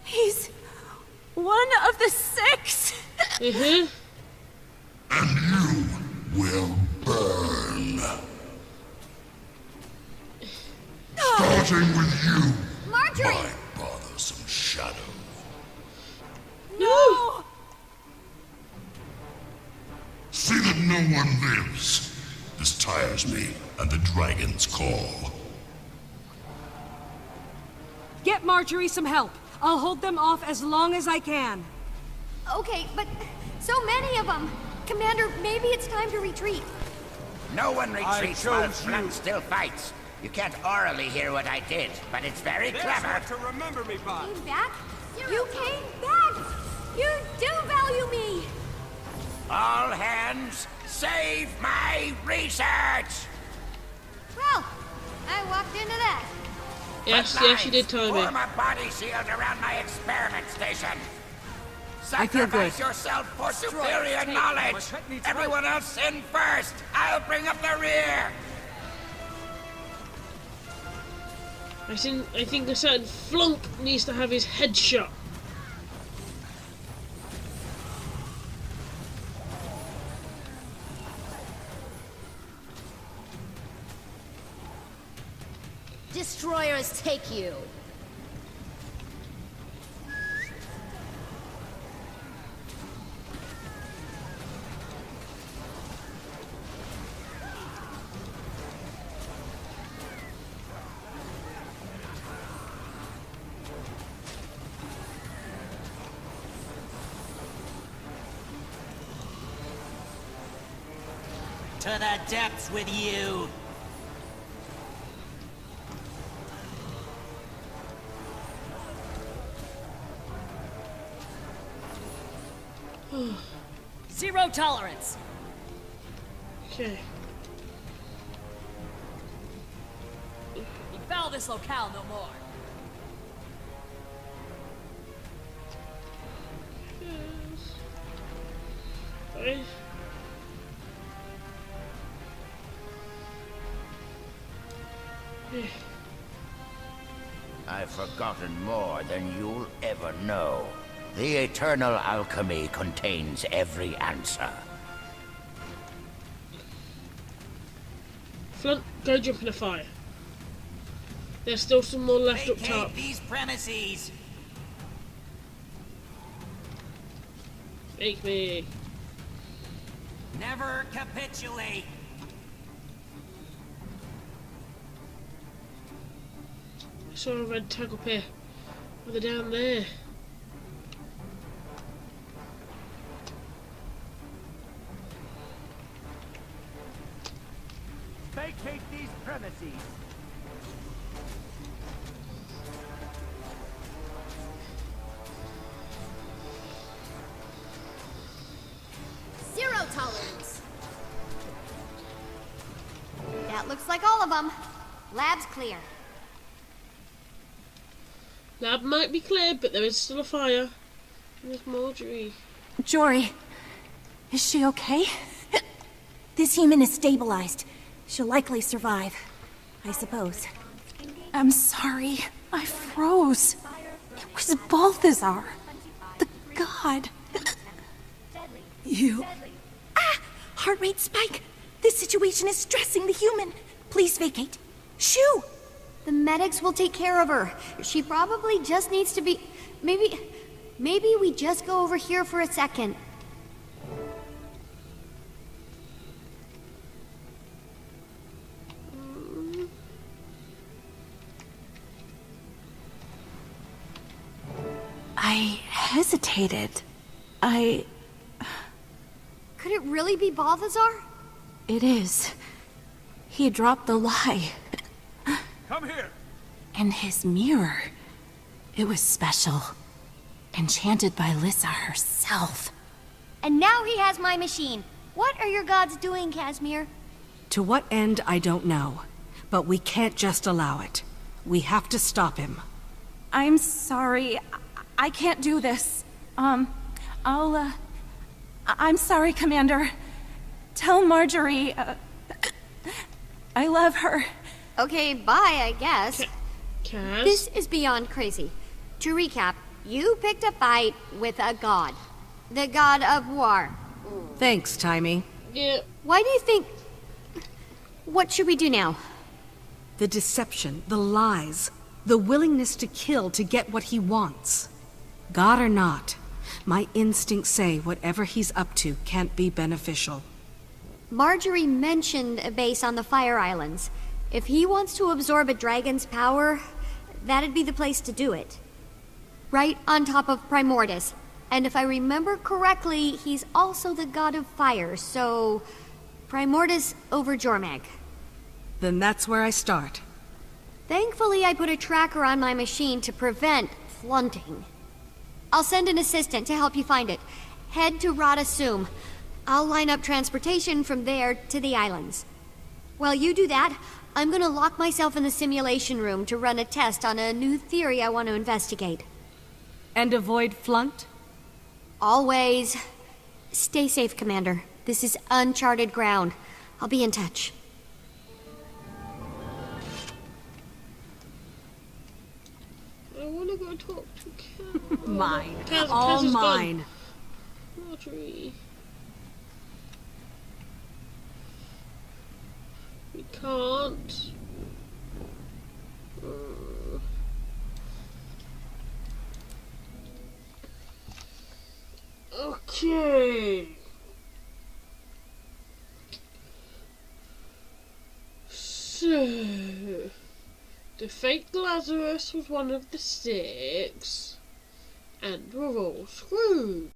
He's one of the 6. Mm-hmm. And you will burn. Starting with you, Marjorie! my bothersome shadow. No! See that no one lives. This tires me, and the dragons call. Get Marjorie some help. I'll hold them off as long as I can. Okay, but so many of them. Commander, maybe it's time to retreat. No one retreats while Blunt still fights. You can't orally hear what I did, but it's very clever. What to remember me by. Came back? You came back! You do value me! All hands, save my research! Well, I walked into that. Yes, But yes, you did tell me. form a body shield around my experiment station. I feel good. Sacrifice yourself for superior knowledge. Everyone else in first. I'll bring up the rear. I think a certain flunk needs to have his head shot. Destroyers take you. To the depths with you! Zero tolerance. Okay. Foul this locale no more. Yes. I've forgotten more than you'll ever know. The eternal alchemy contains every answer. Flint, go jump in the fire. There's still some more left up top. Vacate these premises! Make me. Never capitulate! I saw a red tag up here. Oh, they're down there. Vacate these premises! Zero tolerance. That looks like all of them. Lab's clear. Lab might be clear, but there is still a fire. And there's Marjorie. Jory, is she okay? This human is stabilized. She'll likely survive, I suppose. I'm sorry. I froze. It was Balthazar, the god. You... Ah! Heart rate spike! This situation is stressing the human. Please vacate. Shoo! The medics will take care of her. She probably just needs to be... Maybe we just go over here for a second. I hesitated. Could it really be Balthazar? It is. He dropped the lie. Come here! And his mirror. It was special. Enchanted by Lissa herself. And now he has my machine. What are your gods doing, Casimir? To what end, I don't know. But we can't just allow it. We have to stop him. I'm sorry. I can't do this. I'm sorry, Commander. Tell Marjorie, I love her. Okay, bye, I guess. Kaz? This is beyond crazy. To recap, you picked a fight with a god. The god of war. Thanks, Timey. Yeah. Why do you think... What should we do now? The deception, the lies, the willingness to kill to get what he wants. God or not, my instincts say whatever he's up to can't be beneficial. Marjorie mentioned a base on the Fire Islands. If he wants to absorb a dragon's power, that'd be the place to do it. Right on top of Primordus. And if I remember correctly, he's also the god of fire, so... Primordus over Jormag. Then that's where I start. Thankfully, I put a tracker on my machine to prevent flunting. I'll send an assistant to help you find it. Head to Rada Sum. I'll line up transportation from there to the islands. While you do that, I'm gonna lock myself in the simulation room to run a test on a new theory I want to investigate. And avoid flunked? Always. Stay safe, Commander. This is uncharted ground. I'll be in touch. I want to go talk to Kaz. Mine. Kaz, All Kaz is mine. gone. Marjorie. We can't. Okay. So, the fake Lazarus was one of the 6, and we're all screwed.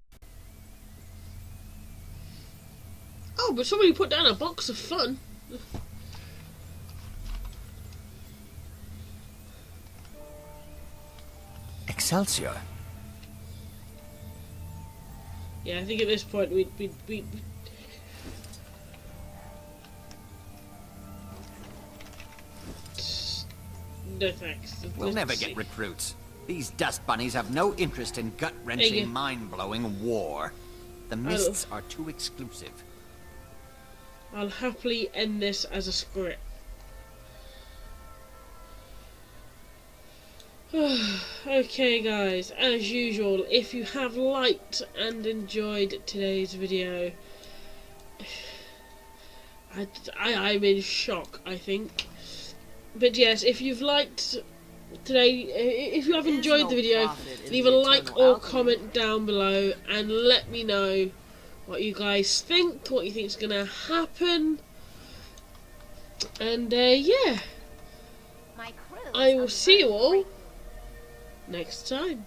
Oh, but somebody put down a box of fun. Excelsior. Yeah, I think at this point we no thanks. We'll never get recruits. These dust bunnies have no interest in gut-wrenching, mind-blowing war. The mists are too exclusive. I'll happily end this as a script. Okay guys, as usual, if you have liked and enjoyed today's video, I'm in shock, I think. But yes, if you've liked today, if you have enjoyed the video, leave a like or comment down below and let me know what you guys think, what you think is going to happen. And yeah, I will see you all next time.